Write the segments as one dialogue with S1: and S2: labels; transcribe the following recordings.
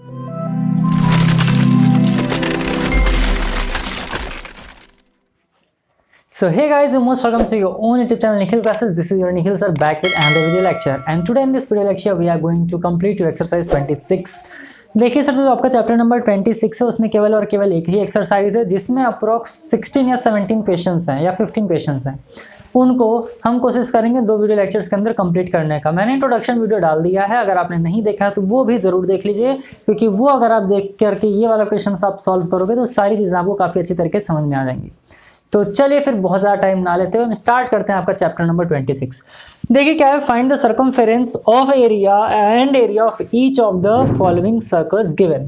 S1: So hey guys, you're most welcome to your own YouTube channel Nikhil Classes. This is your Nikhil sir back with another video lecture. And today in this video lecture we are going to complete your exercise 26. देखिए sir, जो आपका chapter number 26 है उसमें केवल और केवल एक ही exercise है जिसमें अप्रोक्स 16 या 17 क्वेश्चंस हैं या 15 क्वेश्चंस हैं। उनको हम कोशिश करेंगे 2 वीडियो लेक्चर्स के अंदर कंप्लीट करने का। मैंने इंट्रोडक्शन वीडियो डाल दिया है, अगर आपने नहीं देखा है तो वो भी ज़रूर देख लीजिए, क्योंकि वो अगर आप देख करके ये वाला क्वेश्चन आप सॉल्व करोगे तो सारी चीज़ें आपको काफ़ी अच्छी तरीके से समझ में आ जाएंगी। तो चलिए फिर बहुत ज़्यादा टाइम ना लेते हुए हम स्टार्ट करते हैं आपका चैप्टर नंबर 26। देखिए क्या है, find the circumference of area and area of each of the following circles given.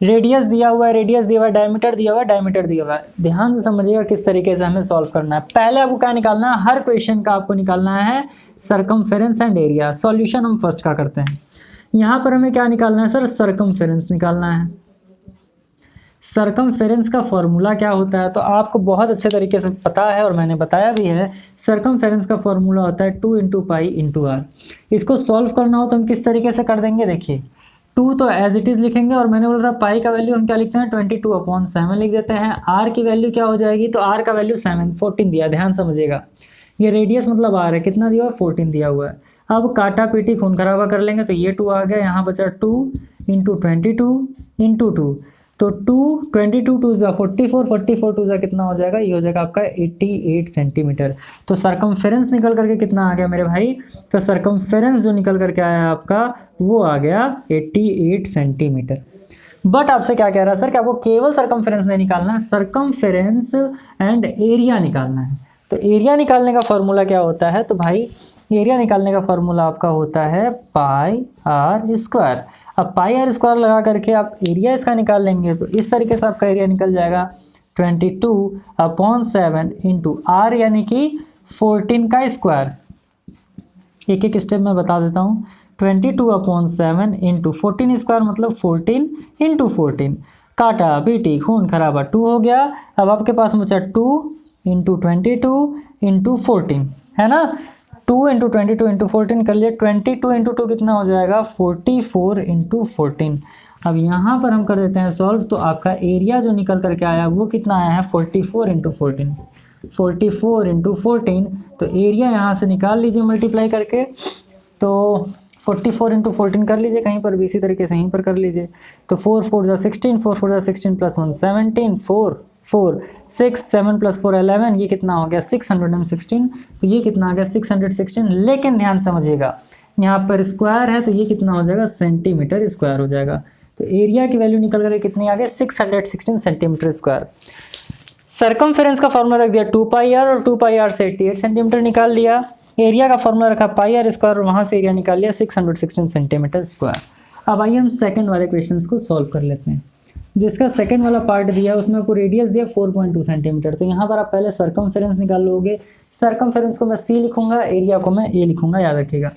S1: Radius दिया हुआ है, रेडियस दिया हुआ है, डायमीटर दिया हुआ है, डायमीटर दिया हुआ है। ध्यान से समझिएगा किस तरीके से हमें सॉल्व करना है। पहले आपको क्या निकालना है, हर क्वेश्चन का आपको निकालना है सर्कमफेरेंस एंड एरिया। सॉल्यूशन हम फर्स्ट का करते हैं। यहाँ पर हमें क्या निकालना है सर, सर्कमफेरेंस निकालना है। सर्कमफेरेंस का फॉर्मूला क्या होता है तो आपको बहुत अच्छे तरीके से पता है और मैंने बताया भी है। सर्कमफेरेंस का फॉर्मूला होता है 2 × पाई × r। इसको सॉल्व करना हो तो हम किस तरीके से कर देंगे, देखिए 2 तो एज इट इज़ लिखेंगे और मैंने बोला था पाई का वैल्यू हम क्या लिखते हैं 22/7 लिख देते हैं। r की वैल्यू क्या हो जाएगी, तो r का वैल्यू 14 दिया। ध्यान समझिएगा, ये रेडियस मतलब r है, कितना दिया हुआ है 14 दिया हुआ है। अब काटा पीटी खून खराबा कर लेंगे तो ये 2 आ गया, यहाँ बचा 2 × 22 × 2। तो 2 22 2 ज़ा 44 44 2 ज़ा कितना हो जाएगा, ये हो जाएगा आपका 88 सेंटीमीटर। तो सर्कमफेरेंस निकल करके कितना आ गया मेरे भाई, तो सर्कमफेरेंस जो निकल करके आया आपका वो आ गया 88 सेंटीमीटर। बट आपसे क्या कह रहा है सर कि आपको केवल सर्कमफेरेंस नहीं निकालना है, सर्कमफेरेंस एंड एरिया निकालना है। तो एरिया निकालने का फॉर्मूला क्या होता है, तो भाई एरिया निकालने का फॉर्मूला आपका होता है πr²। अब πr² लगा करके आप एरिया इसका निकाल लेंगे तो इस तरीके से आपका एरिया निकल जाएगा 22/7 × r यानी कि 14 का स्क्वायर। एक एक स्टेप में बता देता हूँ। 22/7 × 14 स्क्वायर मतलब 14 × 14। काटा पीटी खून खराबा 2 हो गया। अब आपके पास बचा 2 × 22 × 14 है ना। 2 × 22 × 14 कर लिए, 22 × 2 कितना हो जाएगा 44 × 14। अब यहाँ पर हम कर देते हैं सॉल्व, तो आपका एरिया जो निकल करके आया वो कितना आया है 44 × 14। 44 × 14 तो एरिया यहाँ से निकाल लीजिए मल्टीप्लाई करके, तो 44 × 14 कर लीजिए, कहीं पर भी इसी तरीके से यहीं पर कर लीजिए। तो 4 4 ज़ा 16, 4 4 ज़ा 16 + 1 17, 4 4 6 7 + 4 11, ये कितना हो गया 616। तो ये कितना आ गया 616। लेकिन ध्यान समझिएगा यहाँ पर स्क्वायर है तो ये कितना हो जाएगा सेंटीमीटर स्क्वायर हो जाएगा। तो एरिया की वैल्यू निकल कर कितनी आ गई 616 सेंटीमीटर स्क्वायर। सर्कमफेरेंस का फॉर्मूला रख दिया 2πr और 2πr से 88 सेंटीमीटर निकाल लिया। एरिया का फॉर्मूला रखा πr² और वहाँ से एरिया निकाल लिया 616 सेंटीमीटर स्क्वायर। अब आइए हम सेकंड वाले क्वेश्चंस को सॉल्व कर लेते हैं। जो इसका सेकंड वाला पार्ट दिया है उसमें आपको रेडियस दिया 4.2 सेंटीमीटर। तो यहाँ पर आप पहले सर्कमफेरेंस निकाल लोगे। सर्कमफेरेंस को मैं C लिखूंगा, एरिया को मैं A लिखूंगा, याद रखिएगा।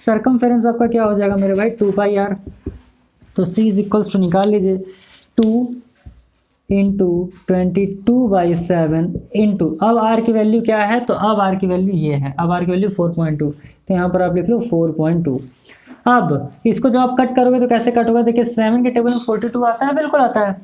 S1: सर्कमफेरेंस आपका क्या हो जाएगा मेरे भाई 2πr, तो C = निकाल लीजिए 2 × 22/7 × अब r की वैल्यू क्या है, तो अब r की वैल्यू ये है, अब r की वैल्यू 4.2, तो यहाँ पर आप लिख लो 4.2। अब इसको जब आप कट करोगे तो कैसे कट होगा, देखिए 7 के टेबल में 42 आता है, बिल्कुल आता है।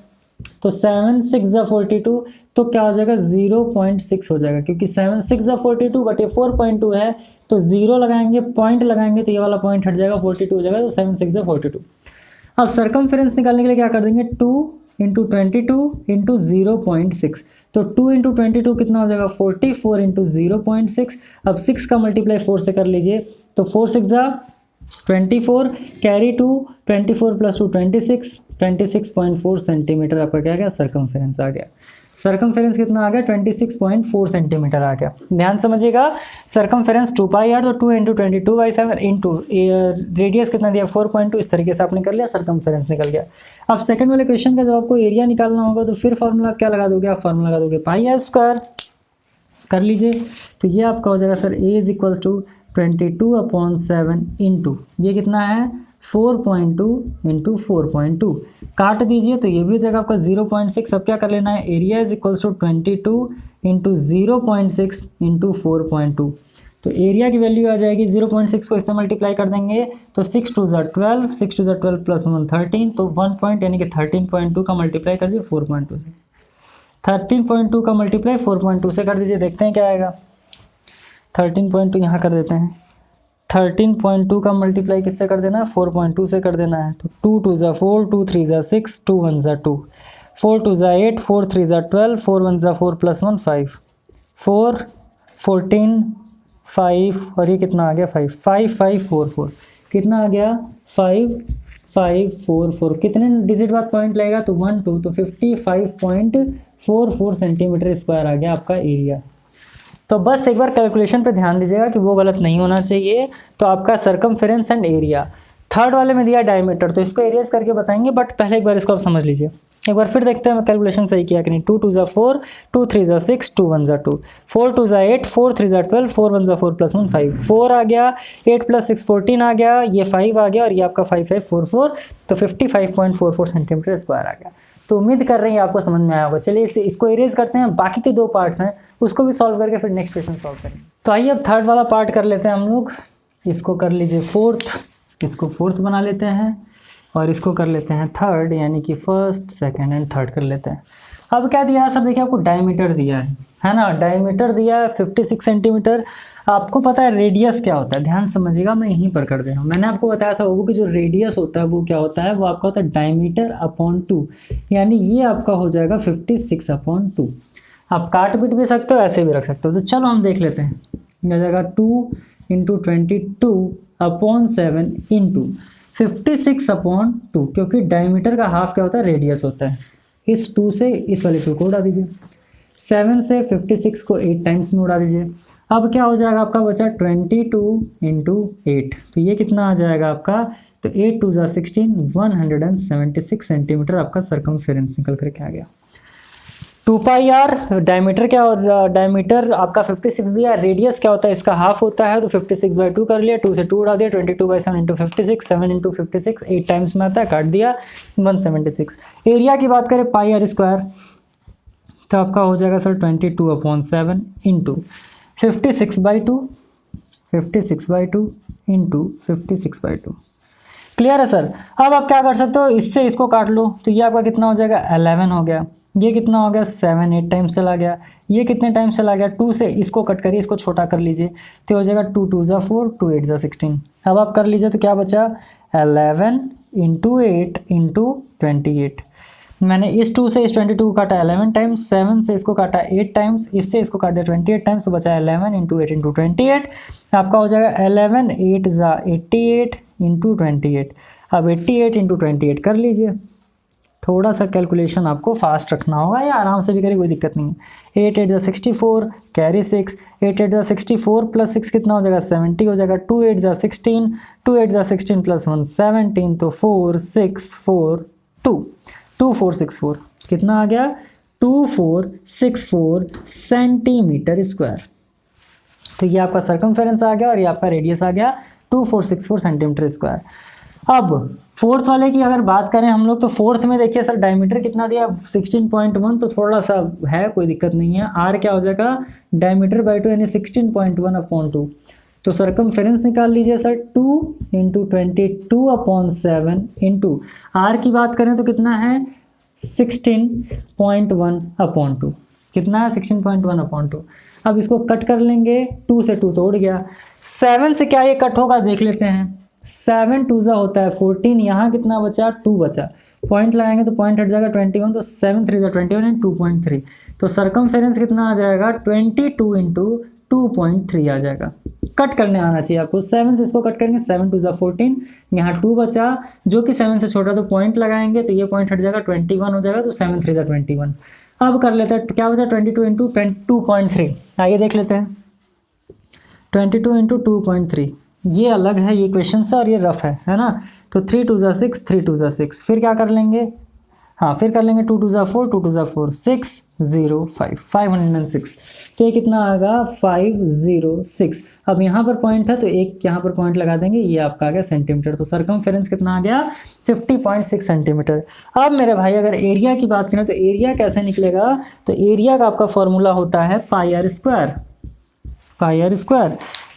S1: तो 7 6 ज़ा 42 तो क्या हो जाएगा 0.6 हो जाएगा, क्योंकि 7 6 ज़ा 42 बटे 4.2 है तो 0 लगाएंगे, पॉइंट लगाएंगे तो ये वाला पॉइंट हट जाएगा, 42 हो जाएगा। तो 7 6 ज़ा 42। अब सर्कमफेरेंस निकालने के लिए क्या कर देंगे 2 × 22 × 0.6। तो 2 × 22 कितना हो जाएगा 44 × 0.6। अब 6 का मल्टीप्लाई 4 से कर लीजिए, तो 4 6 ज़ा 24, कैरी 2, 24 + 2 26, 26.4 सेंटीमीटर आपका क्या गया सर्कमफेरेंस आ गया। सर्कमफेरेंस कितना आ गया 26.4 सेंटीमीटर आ गया। ध्यान समझिएगा, सर्कमफेरेंस 2πr तो 2 × 22/7 × रेडियस कितना दिया 4.2, इस तरीके से आपने कर लिया, सर्कमफेरेंस निकल गया। अब सेकंड वाले क्वेश्चन का जब आपको एरिया निकालना होगा तो फिर फॉर्मूला क्या लगा दोगे, आप फॉर्मूला लगा दोगे πr² कर लीजिए। तो ये आपका हो जाएगा सर A = 22/7 × ये कितना है 4.2 × 4.2, काट दीजिए तो ये भी हो जाएगा आपका 0.6। अब क्या कर लेना है, एरिया = 22 × 0.6 × 4.2। तो एरिया की वैल्यू आ जाएगी 0.6 को इससे मल्टीप्लाई कर देंगे तो 6 2 ज़ा 12, 6 2 ज़ा 12 प्लस 1 13, तो 1 पॉइंट यानी कि 13.2 का मल्टीप्लाई कर दीजिए 4.2 से। 13.2 का मल्टीप्लाई 4.2 से कर दीजिए, देखते हैं क्या आएगा। 13.2 यहाँ कर देते हैं। 13.2 का मल्टीप्लाई किससे कर देना है, 4.2 से कर देना है। तो 2 2 ज़ा 4, 2 3 ज़ा 6, 2 1 ज़ा 2, 4 2 ज़ा 8, 4 3 ज़ा 12, 4 1 ज़ा 4 प्लस 1 5, 4 14 5 और ये कितना आ गया 5, 5 5 4 4, कितना आ गया 5 5 4 4। कितने डिजिट बाद पॉइंट लगेगा, तो 1 2, तो 55.44 सेंटीमीटर स्क्वायर आ गया आपका एरिया। तो बस एक बार कैलकुलेशन पे ध्यान दीजिएगा कि वो गलत नहीं होना चाहिए। तो आपका सरकमफेरेंस एंड एरिया, थर्ड वाले में दिया डायमीटर, तो इसको एरियाज करके बताएंगे, बट पहले एक बार इसको आप समझ लीजिए। एक बार फिर देखते हैं मैं कैलकुलेशन सही किया कि नहीं। 2 2 ज़ा 4, 2 3 ज़ा 6, 2 1 ज़ा 2, 4 2 ज़ा 8, 4 3 ज़ा 12, 4 1 ज़ा 4 प्लस 1 5, 4 आ गया, 8 प्लस 6 14 आ गया, ये 5 आ गया और ये आपका 5 5 4 4, तो 55.44 सेंटीमीटर स्क्वायर आ गया। तो उम्मीद कर रही हैं आपको समझ में आया होगा। चलिए इसको इरेज करते हैं, बाकी के 2 पार्ट्स हैं उसको भी सॉल्व करके फिर नेक्स्ट क्वेश्चन सॉल्व करेंगे। तो आइए अब थर्ड वाला पार्ट कर लेते हैं हम लोग। इसको कर लीजिए फोर्थ, इसको फोर्थ बना लेते हैं और इसको कर लेते हैं थर्ड, यानी कि फर्स्ट सेकंड एंड थर्ड कर लेते हैं। अब क्या दिया है सर, देखिए आपको डायमीटर दिया है ना, डायमीटर दिया है 56 सेंटीमीटर। आपको पता है रेडियस क्या होता है, ध्यान समझिएगा, मैं यहीं पर कर दे रहा हूँ। मैंने आपको बताया था वो कि जो रेडियस होता है वो क्या होता है, वो आपका होता है डायमीटर अपॉन 2, यानी ये आपका हो जाएगा 56/2। आप काट पीट भी सकते हो, ऐसे भी रख सकते हो। तो चलो हम देख लेते हैं, यह जाएगा 2 × 22/7 × 56/2, क्योंकि डायमीटर का हाफ क्या होता है, रेडियस होता है। इस 2 से इस वाले 2 को उड़ा दीजिए, 7 से 56 को 8 टाइम्स में उड़ा दीजिए। अब क्या हो जाएगा आपका बचा 22 × 8, तो ये कितना आ जाएगा आपका, तो 8 2 ज़ा 16, 176 सेंटीमीटर आपका सरकमफेरेंस निकल करके आ गया। 2πr डायमीटर क्या, और डायमीटर आपका 56 दिया, रेडियस क्या होता है इसका हाफ होता है, तो 56/2 कर लिया, 2 से 2 उड़ा दिया, 22/7 × 56, 7 × 56 8 टाइम्स में आता है, काट दिया 176। एरिया की बात करें πr², तो आपका हो जाएगा सर 22/7 × 56/2, 56/2 × 56/2। क्लियर है सर। अब आप क्या कर सकते हो, इससे इसको काट लो, तो ये आपका कितना हो जाएगा 11 हो गया, ये कितना हो गया 7 8 टाइम्स चला गया, ये कितने टाइम्स चला गया 2 से इसको कट करिए, इसको छोटा कर लीजिए, तो हो जाएगा 2 2 ज़ा 4, 2 8 ज़ा 16। अब आप कर लीजिए तो क्या बचा 11 × 8 × 28। मैंने इस 2 से इस 22 को काटा 11 टाइम्स, 7 से इसको काटा 8 टाइम्स, इससे इसको काट दिया 28 टाइम्स, तो बचा 11 × 8 × 28। आपका हो जाएगा 11 8 ज़ा 88 × 28। अब 88 × 28 कर लीजिए, थोड़ा सा कैलकुलेशन आपको फास्ट रखना होगा, या आराम से भी करिए, कोई दिक्कत नहीं है। 8 8 ज़ा 64, कैरी 6, 8 8 ज़ा 64 प्लस 6 कितना हो जाएगा 70 हो जाएगा, 2 8 ज़ा 16, 2 8 ज़ा 16 प्लस 1 17, तो 4 6 4 2, 2464 कितना आ गया 2464 सेंटीमीटर स्क्वायर। तो ये आपका सरकमफेरेंस आ गया और ये आपका रेडियस आ गया 2464 सेंटीमीटर स्क्वायर। अब फोर्थ वाले की अगर बात करें हम लोग, तो फोर्थ में देखिए सर डायमीटर कितना दिया 16.1, तो थोड़ा सा है, कोई दिक्कत नहीं है। आर क्या हो जाएगा डायमीटर/2 यानी 16.1/2। तो सरकमफेरेंस निकाल लीजिए सर 2 × 22/7 × आर की बात करें तो कितना है 16.1/2, कितना है 16.1/2। अब इसको कट कर लेंगे, 2 से 2 तोड़ गया, 7 से क्या ये कट होगा देख लेते हैं। 7 2 ज़ा होता है 14, यहाँ कितना बचा 2 बचा, पॉइंट लगाएंगे तो पॉइंट हट जाएगा 21, तो 7 3 ज़ा 21 एंड 2.3। तो सरकमफेरेंस कितना आ जाएगा 22 × 2.3 आ जाएगा। कट करने आना चाहिए आपको, 7 से इसको कट करेंगे, 7 2 ज़ा 14, यहाँ 2 बचा जो कि 7 से छोटा, तो पॉइंट लगाएंगे तो ये पॉइंट हट जाएगा 21 हो जाएगा, तो 7 3 ज़ा 21। अब कर लेते हैं क्या बचा 22 × 2.3, आइए देख लेते हैं 22 × 2.3। ये अलग है, ये क्वेश्चन से, और ये रफ है ना। तो 3 2 ज़ा 6, 3 2 ज़ा 6, फिर क्या कर लेंगे, हाँ फिर कर लेंगे 2 2 ज़ा 4, 2 2 ज़ा 4, 6 0 5, 506। तो ये कितना आएगा 506। अब यहाँ पर पॉइंट है तो एक यहाँ पर पॉइंट लगा देंगे, ये आपका आ गया सेंटीमीटर। तो सरकमफेरेंस कितना आ गया 50.6 सेंटीमीटर। अब मेरे भाई अगर एरिया की बात करें तो एरिया कैसे निकलेगा, तो एरिया का आपका फॉर्मूला होता है πr²।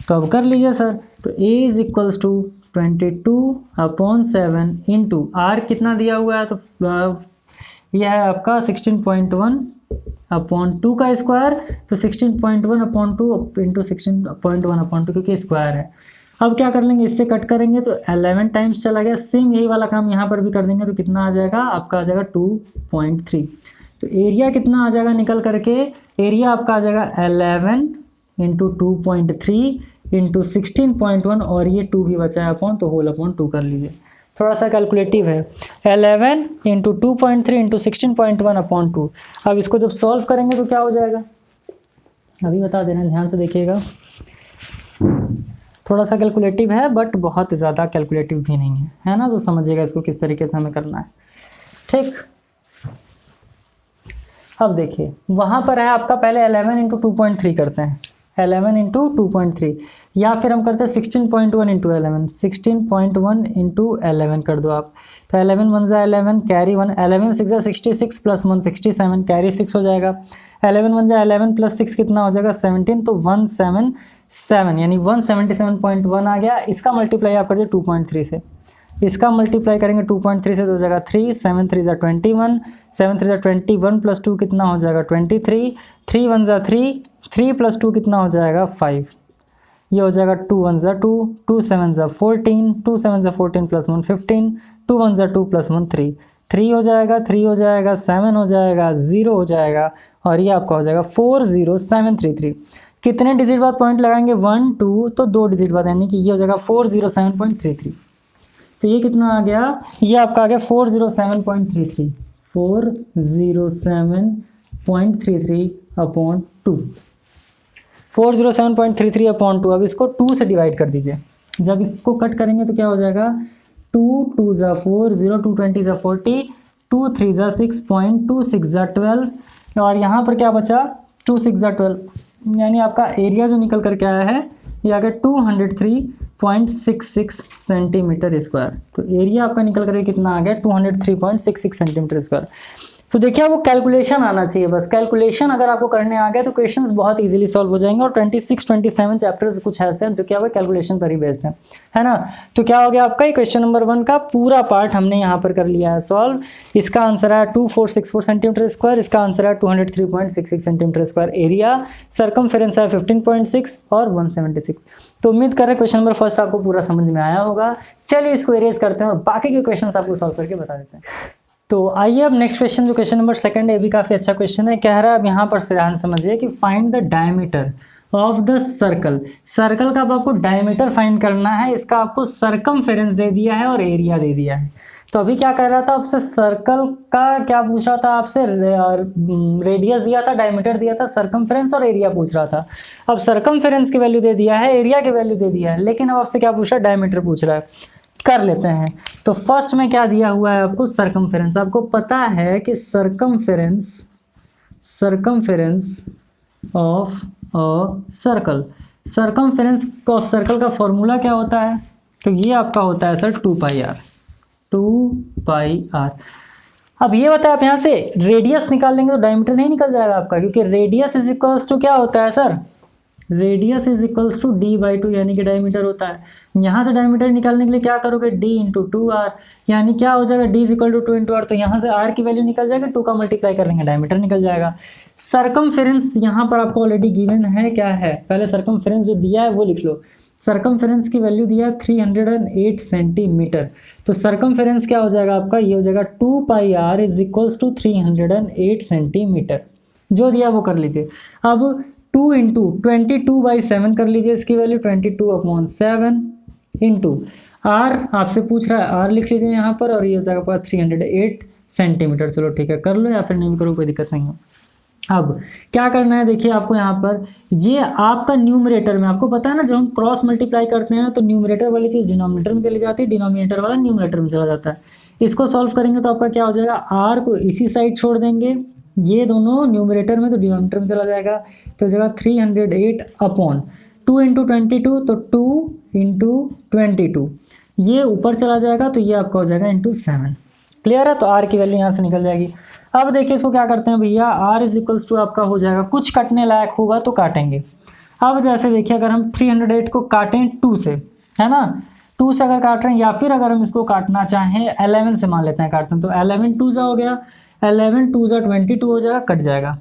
S1: तो अब कर लीजिए सर। तो a is equals to 22/7 into are कितना दिया हुआ है, तो यह है आपका 16.1/2 का स्क्वायर। तो 16.1/2 इंटू 16.1/2 क्योंकि स्क्वायर है। अब क्या कर लेंगे, इससे कट करेंगे तो 11 टाइम्स चला गया। सेम यही वाला काम यहाँ पर भी कर देंगे तो कितना आ जाएगा आपका, आ जाएगा 2.3। तो एरिया कितना आ जाएगा निकल करके, एरिया आपका आ जाएगा 11 इंटू 2.3 इंटू 16.1 और ये 2 भी बचा है अपॉन, तो होल अपॉन 2 कर लीजिए। थोड़ा सा कैलकुलेटिव है। 11 इंटू 2.3 इंटू 16.1/2। अब इसको जब सॉल्व करेंगे तो क्या हो जाएगा, अभी बता देना, ध्यान से देखिएगा। थोड़ा सा कैलकुलेटिव है बट बहुत ज़्यादा कैलकुलेटिव भी नहीं है ना, तो समझिएगा इसको किस तरीके से हमें करना है। ठीक, अब देखिए वहाँ पर है आपका, पहले 11 इंटू 2.3 करते हैं, 11 इंटू 2.3, या फिर हम करते हैं 16.1 इंटू 11, 16.1 इंटू 11 कर दो आप। तो 11 1 जा 11, कैरी 1, 11 6 जा 66 प्लस 1 67, कैरी 6 हो जाएगा। 11 1 जा 11 प्लस 6 कितना हो जाएगा 17, तो 177 यानी 177.1 आ गया। इसका मल्टीप्लाई आप कर दीजिए 2.3 से, इसका मल्टीप्लाई करेंगे 2.3 से तो हो जाएगा 3, 7 3 जा 21, 7 3 जा 21 प्लस 2 कितना हो जाएगा 23, 3 1 जा 3, 3 प्लस 2 कितना हो जाएगा 5, ये हो जाएगा 2 1 जा 2, 2 7 जा 14, 2 7 जा 14 प्लस 1 15, 2 1 जा 2 प्लस 1 3, 3 हो जाएगा, 3 हो जाएगा, 7 हो जाएगा, 0 हो जाएगा और ये आपका हो जाएगा 40733। कितने डिजिट बाद पॉइंट लगाएंगे 1 2, तो 2 डिजिट बाद, यानी कि ये हो जाएगा 407.33। तो ये कितना आ गया, ये आपका आ गया 407.33, 407.33/2, 407.33/2। अब इसको 2 से डिवाइड कर दीजिए। जब इसको कट करेंगे तो क्या हो जाएगा, 2 2 जा 4, 0 2 20 जा 40, 2 3 जा 6.26 जा 12 और यहाँ पर क्या बचा 2 6 जा 12, यानी आपका एरिया जो निकल करके आया है ये आ गया 203.66 सेंटीमीटर स्क्वायर। तो एरिया आपका निकल करके कितना आ गया 203.66 सेंटीमीटर स्क्वायर। तो देखिए आपको कैलकुलेशन आना चाहिए, बस कैलकुलेशन अगर आपको करने आ गया तो क्वेश्चंस बहुत इजीली सॉल्व हो जाएंगे। और 26 27 चैप्टर्स कुछ ऐसे हैं जो क्या हुआ कैलकुलेशन पर ही बेस्ड है ना। तो क्या हो गया आपका ये क्वेश्चन नंबर 1 का पूरा पार्ट हमने यहाँ पर कर लिया है सॉल्व। इसका आंसर है 2464 सेंटीमीटर स्क्वायर, इसका आंसर है 203.66 सेंटीमीटर स्क्वायर। एरिया सर्कमफेरेंस है 15.6 और 176। तो उम्मीद कर रहे हैं क्वेश्चन नंबर फर्स्ट आपको पूरा समझ में आया होगा। चलिए इसको इरेज करते हैं और बाकी के क्वेश्चन आपको सॉल्व करके बता देते हैं। तो आइए अब नेक्स्ट क्वेश्चन, जो क्वेश्चन नंबर 2 है, ये भी काफ़ी अच्छा क्वेश्चन है। कह रहा है अब यहाँ पर ध्यान समझिए कि find the diameter of the circle. Circle का अब आपको डायमीटर फाइंड करना है, इसका आपको सर्कमफेरेंस दे दिया है और एरिया दे दिया है। तो अभी क्या कर रहा था आपसे, सर्कल का क्या पूछ रहा था आपसे, रेडियस दिया था, डायमीटर दिया था, सर्कमफेरेंस और एरिया पूछ रहा था। अब सर्कमफेरेंस की वैल्यू दे दिया है, एरिया की वैल्यू दे दिया है, लेकिन अब आपसे क्या पूछ रहा है, डायमीटर पूछ रहा है। कर लेते हैं। तो फर्स्ट में क्या दिया हुआ है आपको, सर्कमफेरेंस। आपको पता है कि circumference of a circle, circumference of circle का फॉर्मूला क्या होता है, तो ये आपका होता है सर 2πr। अब ये बताया आप यहाँ से रेडियस निकाल लेंगे तो डायमीटर नहीं निकल जाएगा आपका, क्योंकि रेडियस इज इक्वल्स टू क्या होता है sir, radius is equals to d/2 यानी कि डायमीटर होता है। यहाँ से डायमीटर निकालने के लिए क्या करोगे, d इंटू 2r, यानी क्या हो जाएगा d is equal to 2 into r। तो यहाँ से r की वैल्यू निकल जाएगा, 2 का मल्टीप्लाई कर लेंगे डायमीटर निकल जाएगा। सर्कमफेरेंस यहाँ पर आपको ऑलरेडी गिवन है, क्या है, पहले सर्कमफेरेंस जो दिया है वो लिख लो। सर्कमफेरेंस की वैल्यू दिया है 308 सेंटीमीटर। तो सर्कमफेरेंस क्या हो जाएगा आपका, ये हो जाएगा 2πr is equals to 308 centimetre. जो दिया वो कर लीजिए। अब 2 इंटू 22/7 कर लीजिए, इसकी वैल्यू 22/7 इंटू r, आपसे पूछ रहा है r लिख लीजिए यहाँ पर, और ये हो जाएगा 308 सेंटीमीटर। चलो ठीक है, कर लो या फिर नहीं करो कोई दिक्कत नहीं है। अब क्या करना है, देखिए आपको यहाँ पर ये आपका न्यूमरेटर में, आपको पता है ना जब हम क्रॉस मल्टीप्लाई करते हैं तो न्यूमरेटर वाली चीज़ डिनोमिनेटर में चली जाती है, डिनोमिनेटर वाला न्यूमरेटर में चला जाता है। इसको सॉल्व करेंगे तो आपका क्या हो जाएगा, r को इसी साइड छोड़ देंगे, ये दोनों न्यूमरेटर में तो डिनोमिनेटर में चला जाएगा। तो हो जाएगा 308/2 इंटू 22, तो 2 इंटू 22, ये ऊपर चला जाएगा तो ये आपका हो जाएगा इंटू 7। क्लियर है, तो r की वैल्यू यहाँ से निकल जाएगी। अब देखिए इसको क्या करते हैं भैया, r इज इक्वल्स टू आपका हो जाएगा, कुछ कटने लायक होगा तो काटेंगे। अब जैसे देखिए अगर हम 308 को काटें 2 से, है ना, 2 से अगर काट रहे हैं, या फिर अगर हम इसको काटना चाहें 11 से मान लेते हैं काटते हैं, तो 11 2 हो गया, 11 2 22 हो जाएगा, कट जाएगा,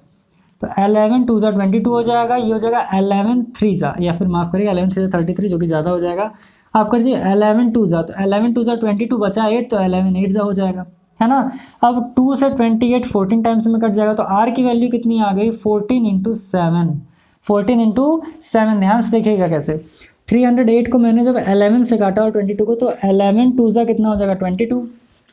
S1: तो 11 2 22 हो जाएगा, ये हो जाएगा 11 3 या फिर माफ़ करिए 11 3 33 जो कि ज़्यादा हो जाएगा। आप कर दीजिए 11 2 तो 11 2 22 बचा 8, तो 11 8 हो जाएगा, है ना। अब 2 से 28 14 टाइम्स में कट जाएगा, तो आर की वैल्यू कितनी आ गई 14 × 7, 14 × 7। ध्यान से देखिएगा कैसे 308 को मैंने जब 11 से काटा और 22 को, तो 11 2 कितना हो जाएगा 22,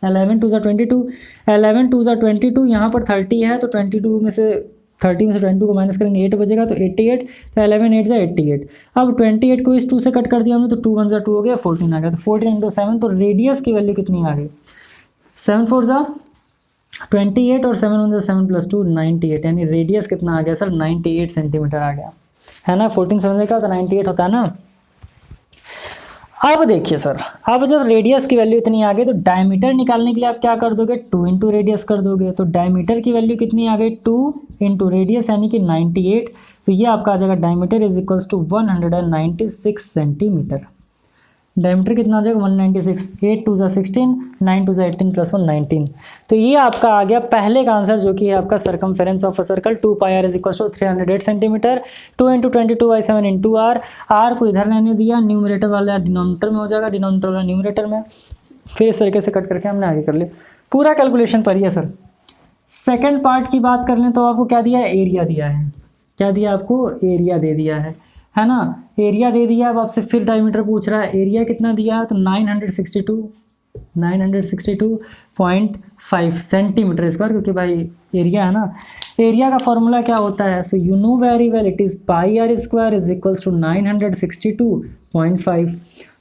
S1: 11 2 22, 11 2 22, यहाँ पर 30 है तो 22 में से 30 में से 22 को माइनस करेंगे 8 बचेगा, तो 88, तो 11 8 88। अब 28 को इस 2 से कट कर दिया हमने, तो 2 1 2 हो गया, 14 आ गया, तो 14 × 7, तो रेडियस की वैल्यू कितनी आ गई 7 4 28 और 7 1 7 + 2 98, यानी रेडियस कितना आ गया सर 98 सेंटीमीटर आ गया, है ना। 14 7 का तो 98 होता है ना। अब देखिए सर, अब जब रेडियस की वैल्यू इतनी आ गई, तो डायमीटर निकालने के लिए आप क्या कर दोगे 2 × रेडियस कर दोगे, तो डायमीटर की वैल्यू कितनी आ गई 2 × रेडियस यानी कि 98, तो ये आपका आ जाएगा diameter is equals to 196 centimetre. Diameter कितना आ जाएगा 196, 8 2 16, 9 2 18 + 1 19। तो ये आपका आ गया पहले का आंसर, जो कि है आपका circumference of a circle 2πr is equals to 308 centimetre, 2 × 22/7 × r। R को इधर रहने दिया, न्यूमरेटर वाला डिनोमिनेटर में हो जाएगा, डिनोमिनेटर वाला न्यूमरेटर में, फिर इस तरीके से कट करके हमने आगे कर लिया। पूरा कैलकुलेशन पर ही है सर। सेकेंड पार्ट की बात कर लें तो आपको क्या दिया है, एरिया दिया है, क्या दिया आपको, एरिया दे दिया है ना, एरिया दे दिया। अब आपसे फिर डायमीटर पूछ रहा है, एरिया कितना दिया है, तो 962.5 सेंटीमीटर स्क्वायर, क्योंकि भाई एरिया है ना। एरिया का फॉर्मूला क्या होता है, so you know very well, it is πr² is equals to 962.5।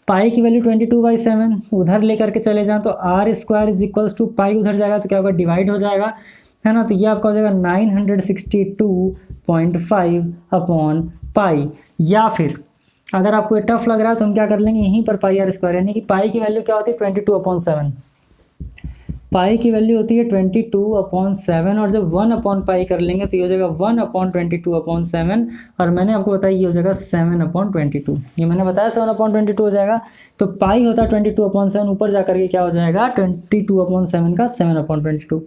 S1: Pi की वैल्यू 22/7, उधर लेकर के चले जाएं तो r² इज इक्वल्स टू पाई उधर जाएगा तो क्या होगा, डिवाइड हो जाएगा, है ना। तो ये आपका हो जाएगा 962.5/पाई। या फिर अगर आपको टफ लग रहा है तो हम क्या कर लेंगे, यहीं पर πr², यानी कि पाई की वैल्यू क्या होती है 22/7, पाई की वैल्यू होती है 22/7, और जब 1/पाई कर लेंगे तो ये हो जाएगा 1/22/7, और मैंने आपको बताया ये हो जाएगा 7/22, ये मैंने बताया 7/22 हो जाएगा। तो पाई होता है 22/7, ऊपर जाकर के क्या हो जाएगा 22/7 का 7/22।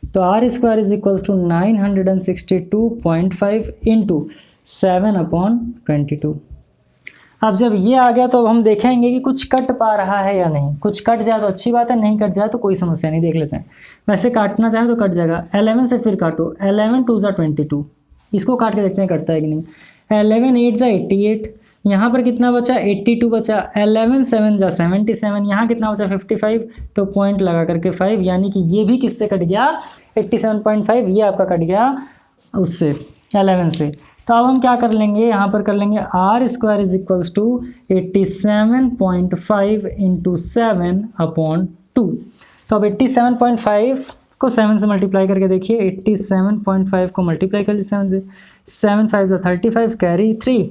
S1: तो r² इज इक्वल्स टू 962.5 × 7/22। अब जब ये आ गया तो अब हम देखेंगे कि कुछ कट पा रहा है या नहीं। कुछ कट जाए तो अच्छी बात है, नहीं कट जाए तो कोई समस्या नहीं, देख लेते हैं। वैसे काटना चाहे तो कट जाएगा, 11 से फिर काटो, 11 2 22, इसको काट के देखते हैं कटता है कि नहीं। 11 8 88, यहाँ पर कितना बचा 82 बचा, 11 7 77, यहाँ कितना बचा 55, तो पॉइंट लगा करके 5, यानी कि ये भी किससे कट गया 87.5, ये आपका कट गया उससे 11 से। तो अब हम क्या कर लेंगे, यहाँ पर कर लेंगे r² इज इक्वल्स टू 87.5 × 7/2। तो अब 87.5 को 7 से मल्टीप्लाई करके देखिए, 87.5 को मल्टीप्लाई कर लीजिए 7 से, 7 5 35, कैरी 3,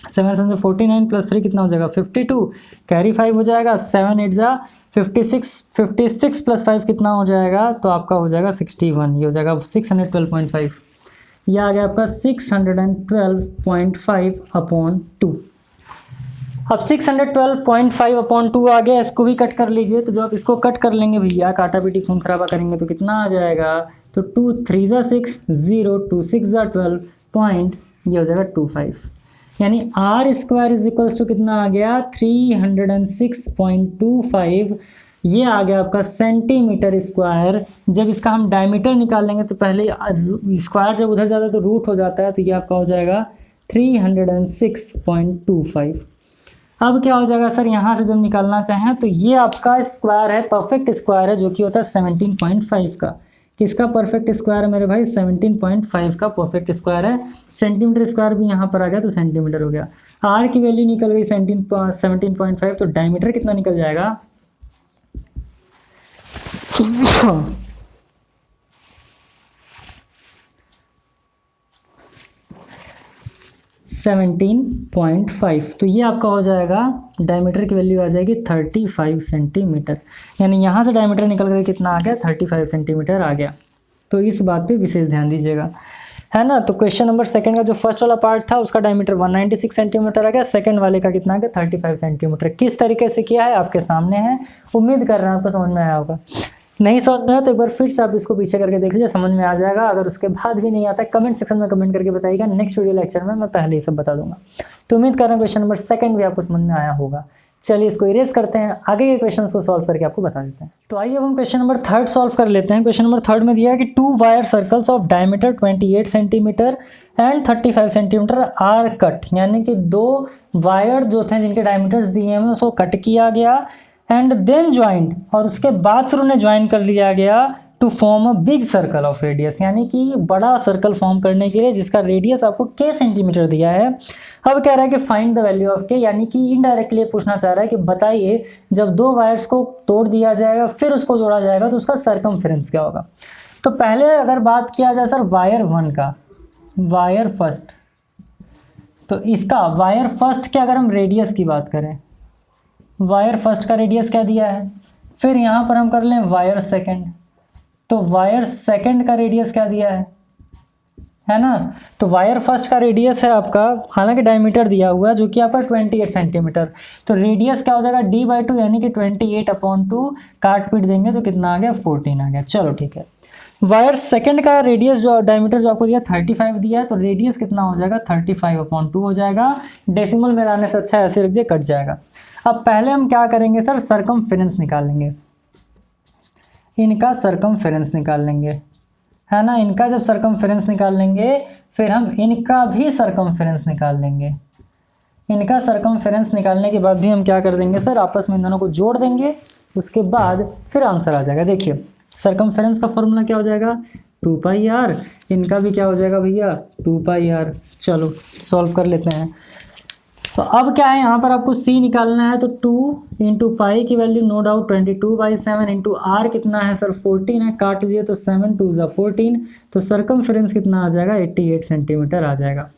S1: 7 7 49 + 3 कितना हो जाएगा 52, कैरी 5 हो जाएगा, 7 8 56, 56 + 5 कितना हो जाएगा, तो आपका हो जाएगा 61, ये हो जाएगा 612.5, ये आ गया आपका 612.5/2। अब 612.5/2 आ गया, इसको भी कट कर लीजिए। तो जब आप इसको कट कर लेंगे भैया, काटा पीटी खून खराबा करेंगे तो कितना आ जाएगा, तो 2 3 6 0 2 6 12 पॉइंट, ये हो जाएगा 25, यानी r² इज इक्वल्स टू कितना आ गया 306.25, ये आ गया आपका सेंटीमीटर स्क्वायर। जब इसका हम डायमीटर निकालेंगे तो पहले स्क्वायर जब उधर जाता है तो रूट हो जाता है, तो ये आपका हो जाएगा 306.25। अब क्या हो जाएगा सर, यहाँ से जब निकालना चाहें तो ये आपका स्क्वायर है, परफेक्ट स्क्वायर है, जो कि होता है 17.5 का। किसका परफेक्ट स्क्वायर है मेरे भाई, 17.5 का परफेक्ट स्क्वायर है। सेंटीमीटर स्क्वायर भी यहाँ पर आ गया तो सेंटीमीटर हो गया। आर की वैल्यू निकल गई 17.5, तो डायमीटर कितना निकल जाएगा 17.5, तो ये आपका हो जाएगा, डायमीटर की वैल्यू आ जाएगी 35 सेंटीमीटर, यानी यहाँ से डायमीटर निकल कर कितना आ गया 35 सेंटीमीटर आ गया। तो इस बात पे विशेष ध्यान दीजिएगा। है ना। तो क्वेश्चन नंबर सेकंड का जो फर्स्ट वाला पार्ट था उसका डायमीटर 196 सेंटीमीटर आ गया, सेकंड वाले का कितना आ गया 35 सेंटीमीटर। किस तरीके से किया है आपके सामने है, उम्मीद कर रहे हैं आपको समझ में आया होगा। नहीं समझ में आया तो एक बार फिर से आप इसको पीछे करके देख लीजिए, समझ में आ जाएगा। अगर उसके बाद भी नहीं आता कमेंट सेक्शन में कमेंट करके बताइएगा, नेक्स्ट वीडियो लेक्चर में मैं पहले ही सब बता दूंगा। तो उम्मीद कर रहे हैं क्वेश्चन नंबर सेकंड भी आपको समझ में आया होगा। चलिए इसको इरेज करते हैं, आगे के क्वेश्चंस को सॉल्व करके आपको बता देते हैं। तो आइए अब हम क्वेश्चन नंबर थर्ड सॉल्व कर लेते हैं। क्वेश्चन नंबर थर्ड में दिया है कि 2 wire circles of diameter 28 centimetre and 35 centimetre are cut, यानी कि 2 वायर जो थे जिनके डायमीटर्स दिए हैं उसको कट किया गया एंड देन ज्वाइंट, और उसके बाद फिर उन्हें ज्वाइन कर लिया गया to form a big circle of radius, यानी कि बड़ा सर्कल फॉर्म करने के लिए जिसका रेडियस आपको k सेंटीमीटर दिया है। अब कह रहा है कि find the value of k, यानी कि इनडायरेक्टली पूछना चाह रहा है कि बताइए जब 2 वायर्स को तोड़ दिया जाएगा फिर उसको जोड़ा जाएगा तो उसका सरकमफेरेंस क्या होगा। तो पहले अगर बात किया जाए सर वायर 1 का, वायर फर्स्ट, तो इसका वायर फर्स्ट के अगर हम रेडियस की बात करें, वायर फर्स्ट का रेडियस क्या दिया है, फिर यहाँ पर हम कर लें वायर सेकंड, तो वायर सेकंड का रेडियस क्या दिया है ना। तो वायर फर्स्ट का रेडियस है आपका, हालांकि डायमीटर दिया हुआ है जो कि आपका 28 सेंटीमीटर, तो रेडियस क्या हो जाएगा d/2 यानी कि 28/2, काट पीट देंगे तो कितना आ गया 14 आ गया। चलो ठीक है। वायर सेकंड का रेडियस जो डायमीटर जो आपको दिया 35 दिया है, तो रेडियस कितना हो जाएगा 35/2 हो जाएगा। डेसिमल में लाने से अच्छा ऐसे रख दिए, कट जाएगा। अब पहले हम क्या करेंगे सर, सरकमफेरेंस निकालेंगे, इनका सरकमफेरेंस निकाल लेंगे, है ना। इनका जब सरकमफेरेंस निकाल लेंगे फिर हम इनका भी सरकमफेरेंस निकाल लेंगे। इनका सरकमफेरेंस निकालने के बाद भी हम क्या कर देंगे सर, आपस में इन दोनों को जोड़ देंगे, उसके बाद फिर आंसर आ जाएगा। देखिए सरकमफेरेंस का फॉर्मूला क्या हो जाएगा 2πr, इनका भी क्या हो जाएगा भैया 2πr। चलो सॉल्व कर लेते हैं। तो अब क्या है यहाँ पर आपको c निकालना है, तो 2 इंटू पाई की value no doubt 22/7 into are कितना है सर 14 है, काट लीजिए तो 7 2 ज़ा 14, तो सरकमफेरेंस कितना आ जाएगा 88 सेंटीमीटर आ जाएगा।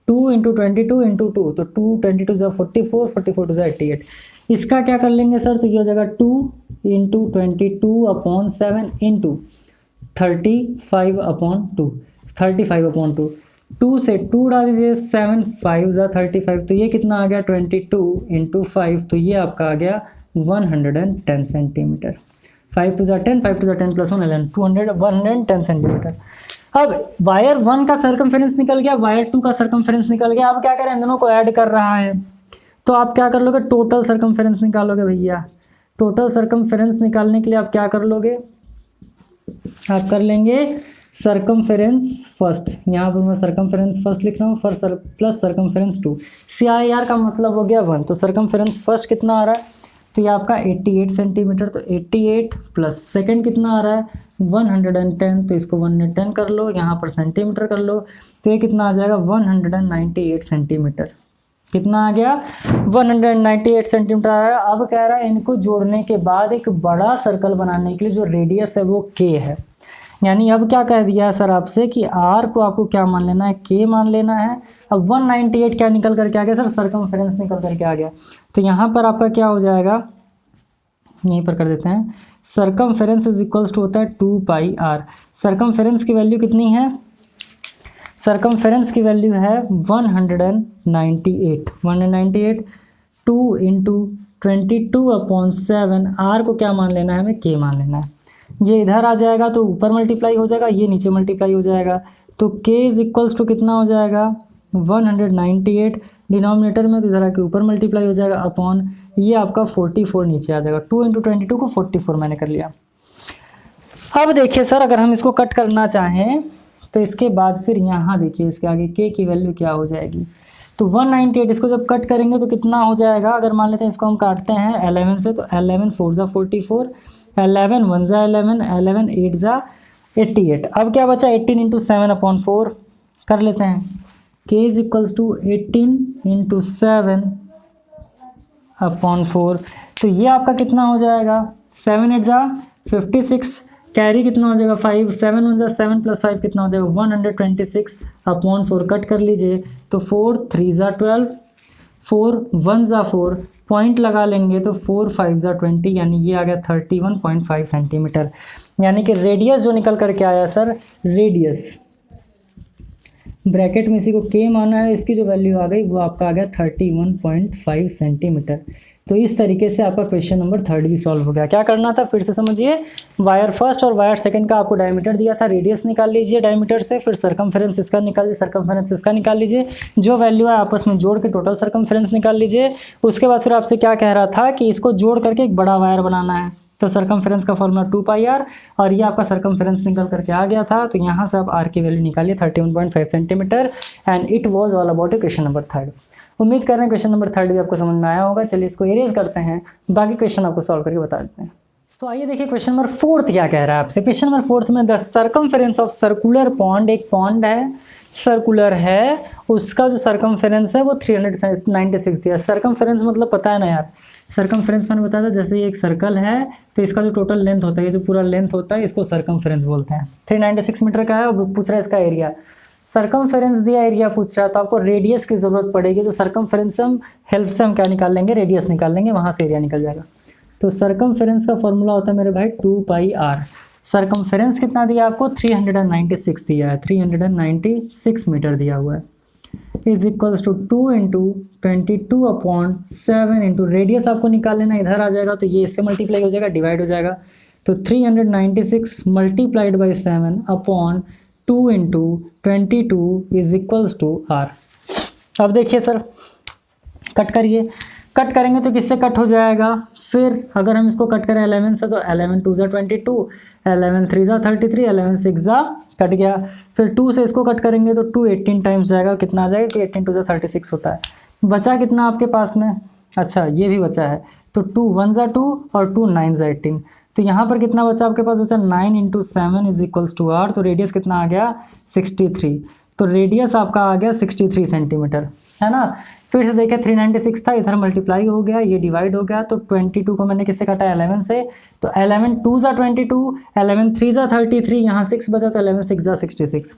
S1: 2 इंटू 22 इंटू 2, तो 2 22 ज़ा 44, 44 2 ज़ा 88। इसका क्या कर लेंगे सर, तो ये हो जाएगा 2 इंटू 22/7 इंटू 35/2, 35/2, 2 से 2 डाल दीजिए, 7 5 ज़ा 35, तो ये कितना आ गया 22 इंटू 5, तो ये आपका आ गया 110 सेंटीमीटर। 5 2 ज़ा 10, 5 2 ज़ा 10 प्लस 1 11, 110 सेंटीमीटर। अब वायर 1 का सरकमफेरेंस निकल गया, वायर 2 का सरकमफेरेंस निकल गया। अब क्या करें, इन दोनों को ऐड कर रहा है, तो आप क्या कर लोगे, टोटल सरकमफेरेंस निकालोगे भैया। टोटल सरकमफेरेंस निकालने के लिए आप क्या कर लोगे, आप कर लेंगे सरकमफेरेंस फर्स्ट, यहाँ पर मैं सरकमफेरेंस फर्स्ट लिख रहा हूँ, प्लस सरकमफेरेंस 2, CIR का मतलब हो गया 1, तो सरकमफेरेंस फर्स्ट कितना आ रहा है, तो ये आपका 88 सेंटीमीटर, तो 88 प्लस सेकंड कितना आ रहा है 110, तो इसको 110 कर लो, यहाँ पर सेंटीमीटर कर लो, तो ये कितना आ जाएगा 198 सेंटीमीटर। कितना आ गया 198 सेंटीमीटर आ रहा है। अब कह रहा है इनको जोड़ने के बाद एक बड़ा सर्कल बनाने के लिए जो रेडियस है वो k है, यानी अब क्या कह दिया है सर आपसे कि r को आपको क्या मान लेना है, k मान लेना है। अब 198 क्या निकल करके आ गया सर, सरकमफेरेंस निकल करके आ गया, तो यहाँ पर आपका क्या हो जाएगा, यहीं पर कर देते हैं, सरकमफेरेंस इज इक्वल्स टू होता है 2πr। सरकमफेरेंस की वैल्यू कितनी है, सरकमफेरेंस की वैल्यू है 198, 2 इंटू 22/7, r को क्या मान लेना है, हमें k मान लेना है। ये इधर आ जाएगा तो ऊपर मल्टीप्लाई हो जाएगा, ये नीचे मल्टीप्लाई हो जाएगा, तो k इज इक्वल्स टू कितना हो जाएगा 198 डिनोमिनेटर में, तो इधर आके ऊपर मल्टीप्लाई हो जाएगा अपॉन ये आपका 44 नीचे आ जाएगा। 2 इंटू 22 को 44 मैंने कर लिया। अब देखिए सर अगर हम इसको कट करना चाहें तो इसके बाद फिर यहाँ देखिए इसके आगे k की वैल्यू क्या हो जाएगी, तो 198 इसको जब कट करेंगे तो कितना हो जाएगा, अगर मान लेते हैं इसको हम काटते हैं 11 से, तो 11 4 ज़ा 44, 11 1 ज़ा 11, 11 8 ज़ा 88। अब क्या बचा 18 इंटू 7/4 कर लेते हैं, k is equals to 18 into 7/4, तो ये आपका कितना हो जाएगा 7 8 ज़ा 56, कैरी कितना हो जाएगा 5, 7 1 ज़ा 7 प्लस 5 कितना हो जाएगा 126/4, कट कर लीजिए तो 4 3 ज़ा 12, 4 1 ज़ा 4, पॉइंट लगा लेंगे तो 4 5 ज़ा 20, यानी ये आ गया 31.5 सेंटीमीटर। यानी कि रेडियस जो निकल करके आया सर, रेडियस ब्रैकेट में इसी को के माना है, इसकी जो वैल्यू आ गई वो आपका आ गया 31.5 सेंटीमीटर। तो इस तरीके से आपका क्वेश्चन नंबर 3 भी सॉल्व हो गया। क्या करना था फिर से समझिए, वायर फर्स्ट और वायर सेकंड का आपको डायमीटर दिया था, रेडियस निकाल लीजिए डायमीटर से, फिर सर्कमफेरेंस इसका निकाल लीजिए, सर्कमफेरेंस इसका निकाल लीजिए, जो वैल्यू है आपस में जोड़ के टोटल सर्कमफेरेंस निकाल लीजिए। उसके बाद फिर आपसे क्या कह रहा था कि इसको जोड़ करके एक बड़ा वायर बनाना है, तो सर्कमफेरेंस का फॉर्मूला 2πr और ये आपका सर्कमफेरेंस निकल करके आ गया था। तो यहाँ से आप आर की वैल्यू निकालिए 31.5 centimetre and it was all about question number 3। उम्मीद कर रहे हैं क्वेश्चन नंबर 3 भी आपको समझ में आया होगा। चलिए इसको इरेज करते हैं, बाकी क्वेश्चन आपको सॉल्व करके बता देते हैं। तो आइए देखिए क्वेश्चन नंबर 4 क्या कह रहा है आपसे। क्वेश्चन नंबर 4 में the circumference of circular pond, एक पॉन्ड है सर्कुलर है, उसका जो सर्कमफेरेंस है वो 396 दिया। सर्कमफेरेंस मतलब पता है ना यार, सर्कमफेरेंस मैंने बताया था जैसे ये एक सर्कल है तो इसका जो टोटल लेंथ होता है, ये जो पूरा लेंथ होता है इसको सर्कमफेरेंस बोलते हैं। 396 मीटर का है और पूछ रहा है इसका एरिया। सर्कमफेरेंस दिया, एरिया पूछ रहा है, तो आपको रेडियस की जरूरत पड़ेगी। तो सर्कमफेरेंस हम हेल्प से हम क्या निकाल लेंगे, रेडियस निकाल लेंगे, वहाँ से एरिया निकल जाएगा। तो सर्कमफेरेंस का फॉर्मूला होता है मेरे भाई 2πr। सर्कमफेरेंस कितना दिया आपको, 396 दिया है, 396 मीटर दिया हुआ है, is equals to 2 into 22/7 into radius आपको निकाल लेना, इधर आ जाएगा तो ये इससे मल्टीप्लाई हो जाएगा, डिवाइड हो जाएगा। तो 396 multiplied by 7 upon 2 into 22 is equals to r। अब देखिए सर, कट करिए, कट करेंगे तो किससे कट हो जाएगा, फिर अगर हम इसको कट करें 11 से तो 11 2 ज़ा 22, 11 3 ज़ा 33, 11 6 ज़ा कट गया। फिर 2 से इसको कट करेंगे तो 2 18 टाइम्स जाएगा, कितना आ जाएगा कि 18 2 ज़ा 36 होता है। बचा कितना आपके पास में, अच्छा ये भी बचा है, तो 2 1 ज़ा 2 और 2 9 ज़ा 18। तो यहाँ पर कितना बचा आपके पास, बचा 9 into 7 is equals to r। तो रेडियस कितना आ गया 63। तो रेडियस आपका आ गया 63 सेंटीमीटर, है ना। फिर से देखें 396 था, इधर मल्टीप्लाई हो गया, ये डिवाइड हो गया, तो 22 को मैंने किससे काटा 11 से, तो 11 2 ज़ा 22, 11 3 ज़ा 33, यहाँ 6 बचा तो 11 6 ज़ा 66।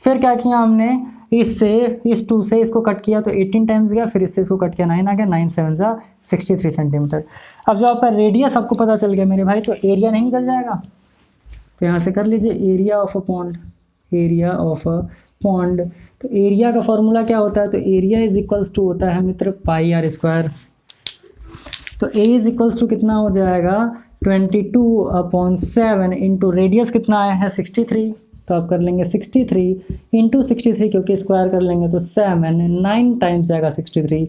S1: फिर क्या किया हमने, इससे इस 2 से इसको कट किया तो 18 टाइम्स गया, फिर इससे इसको कट किया 9 आ गया, 9 7 ज़ा 63 सेंटीमीटर। अब जो आपका रेडियस आपको पता चल गया मेरे भाई, तो एरिया नहीं निकल जाएगा। तो यहाँ से कर लीजिए area of a pond, area of a pond. तो एरिया का फॉर्मूला क्या होता है, तो एरिया इज इक्वल्स टू होता है मित्र πr²। तो ए इज इक्वल्स टू कितना हो जाएगा 22/7 इंटू रेडियस कितना आया है 63, तो आप कर लेंगे 63 इंटू 63, क्योंकि स्क्वायर कर लेंगे तो 7 9 टाइम्स जाएगा 63।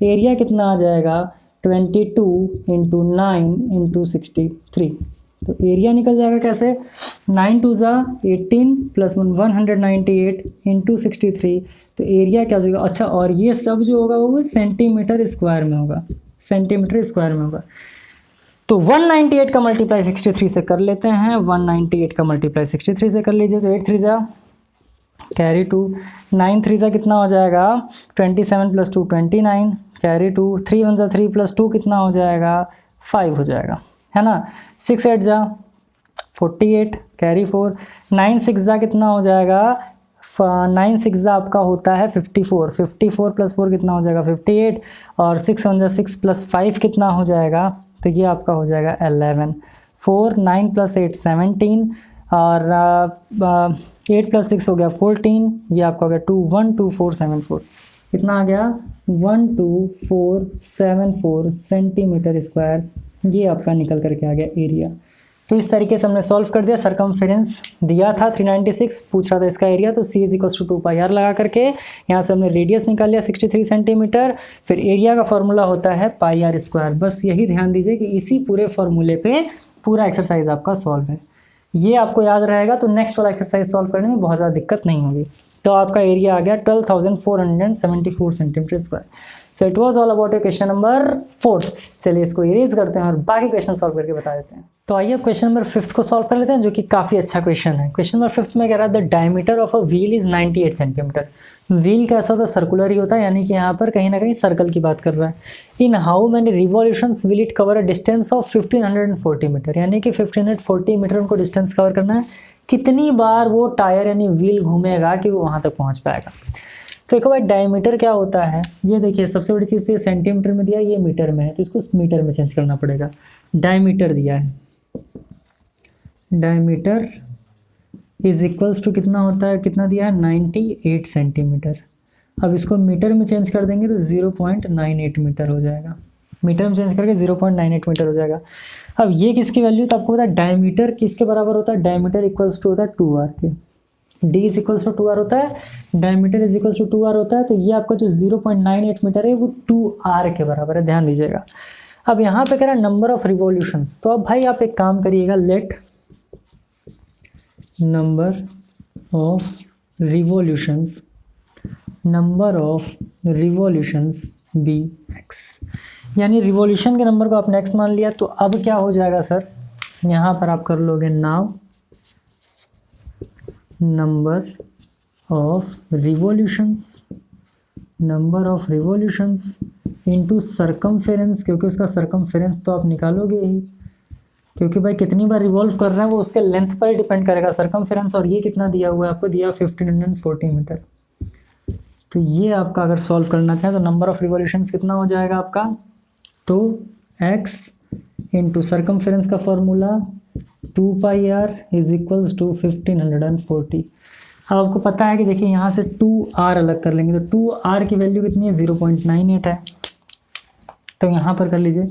S1: एरिया कितना आ जाएगा 22 इंटू 9 इंटू 63। तो एरिया निकल जाएगा कैसे, 9 2 ज़ा 18 प्लस 198 इंटू 63। तो एरिया क्या हो जाएगा, अच्छा और ये सब जो होगा वो सेंटीमीटर स्क्वायर में होगा, सेंटीमीटर स्क्वायर में होगा। तो 198 का मल्टीप्लाई 63 से कर लेते हैं, 198 का मल्टीप्लाई 63 से कर लीजिए, तो 8 3 ज़ा कैरी 2, 9 3 ज़ा कितना हो जाएगा 27 प्लस 2 29 कैरी 2, 3 1 ज़ा 3 प्लस 2 कितना हो जाएगा 5 हो जाएगा, है ना। 6 8 ज़ा 48 कैरी 4, 9 6 ज़ा कितना हो जाएगा 9 6 ज़ा आपका होता है 54, 54 प्लस 4 कितना हो जाएगा 58, और 6 1 ज़ा 6 प्लस 5 कितना हो जाएगा, तो ये आपका हो जाएगा 11। 4 9 प्लस 8 17, और 8 प्लस 6 हो गया 14, ये आपका हो गया 2 1 2 4 7 4, कितना आ गया 12474 सेंटीमीटर स्क्वायर, ये आपका निकल करके आ गया एरिया। तो इस तरीके से हमने सॉल्व कर दिया। सर्कमफेरेंस दिया था 396, पूछ रहा था इसका एरिया, तो C is equals to 2πr लगा करके यहाँ से हमने रेडियस निकाल लिया 63 सेंटीमीटर। फिर एरिया का फॉर्मूला होता है πr²। बस यही ध्यान दीजिए कि इसी पूरे फॉर्मूले पे पूरा एक्सरसाइज आपका सॉल्व है, ये आपको याद रहेगा। तो नेक्स्ट वाला एक्सरसाइज सॉल्व करने में बहुत ज़्यादा दिक्कत नहीं होगी। तो आपका एरिया आ गया 12,474 centimetre square. So it was all about question number 4। चलिए इसको इरेज करते हैं और बाकी क्वेश्चन सॉल्व करके बता देते हैं। तो आइए अब क्वेश्चन नंबर 5 को सॉल्व कर लेते हैं, जो कि काफ़ी अच्छा क्वेश्चन है। क्वेश्चन नंबर 5 में कह रहा है the diameter of a wheel is 98 centimetre. Wheel कैसा होता है, सर्कुलर ही होता है, यानी कि यहाँ पर कहीं ना कहीं सर्कल की बात कर रहा है। In how many revolutions will it cover a distance of 1540 metre, यानी कि 1540 मीटर उनको डिस्टेंस कवर करना है। कितनी बार वो टायर यानी व्हील घूमेगा कि वो वहाँ तक पहुँच पाएगा। तो एक बार डायमीटर क्या होता है, ये देखिए सबसे बड़ी चीज़ ये सेंटीमीटर में दिया, ये मीटर में है, तो इसको मीटर में चेंज करना पड़ेगा। डायमीटर दिया है, डायमीटर इज इक्वल्स टू कितना होता है, कितना दिया है 98 सेंटीमीटर। अब इसको मीटर में चेंज कर देंगे तो 0.98 मीटर हो जाएगा, मीटर में चेंज करके 0.98 मीटर हो जाएगा। अब ये किसकी वैल्यू, तो आपको पता है डायमीटर किसके बराबर होता है, डायमीटर इक्वल्स टू होता है 2r के, d is equals to 2r होता है, diameter is equals to 2r होता है। तो ये आपका जो 0.98 मीटर है वो 2r के बराबर है, ध्यान दीजिएगा। अब यहाँ पे कह रहा है नंबर ऑफ रिवॉल्यूशंस, तो अब भाई आप एक काम करिएगा, let number of revolutions be x, यानी रिवॉल्यूशन के नंबर को आपने x मान लिया। तो अब क्या हो जाएगा सर, यहाँ पर आप कर लोगे now number of revolutions into circumference, क्योंकि उसका सरकमफेरेंस तो आप निकालोगे ही, क्योंकि भाई कितनी बार रिवॉल्व कर रहा है वो उसके लेंथ पर डिपेंड करेगा सरकमफेरेंस। और ये कितना दिया हुआ है आपको, दिया 1540 मीटर। तो ये आपका अगर सॉल्व करना चाहें तो नंबर ऑफ रिवॉल्यूशंस कितना हो जाएगा आपका, तो x इंटू सरकमफेरेंस का formula 2πr is equals to 1540। अब आपको पता है कि देखिए यहाँ से 2r अलग कर लेंगे, तो 2r की वैल्यू कितनी है 0.98 है। तो यहाँ पर कर लीजिए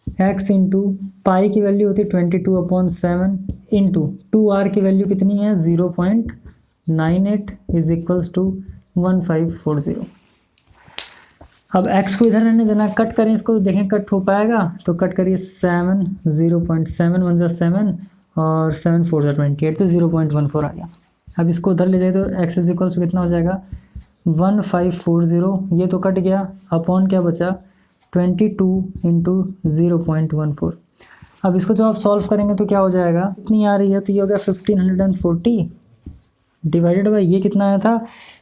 S1: x इंटू पाई की वैल्यू होती है 22/7 इंटू 2r की वैल्यू कितनी है 0.98 इज इक्वल्स टू 1540। अब x को इधर रहने देना, कट करें इसको तो देखें कट हो पाएगा, तो कट करिए 7 0.7 1 जा 7 और 7 4 जा 28, तो 0.14 आ गया। अब इसको उधर ले जाए तो x इज इक्वल्स कितना हो जाएगा 1540, ये तो कट गया, अपॉन क्या बचा 22 इंटू 0.14। अब इसको जब आप सॉल्व करेंगे तो क्या हो जाएगा, इतनी आ रही है तो ये हो गया 1540 डिवाइडेड बाई ये कितना आया था,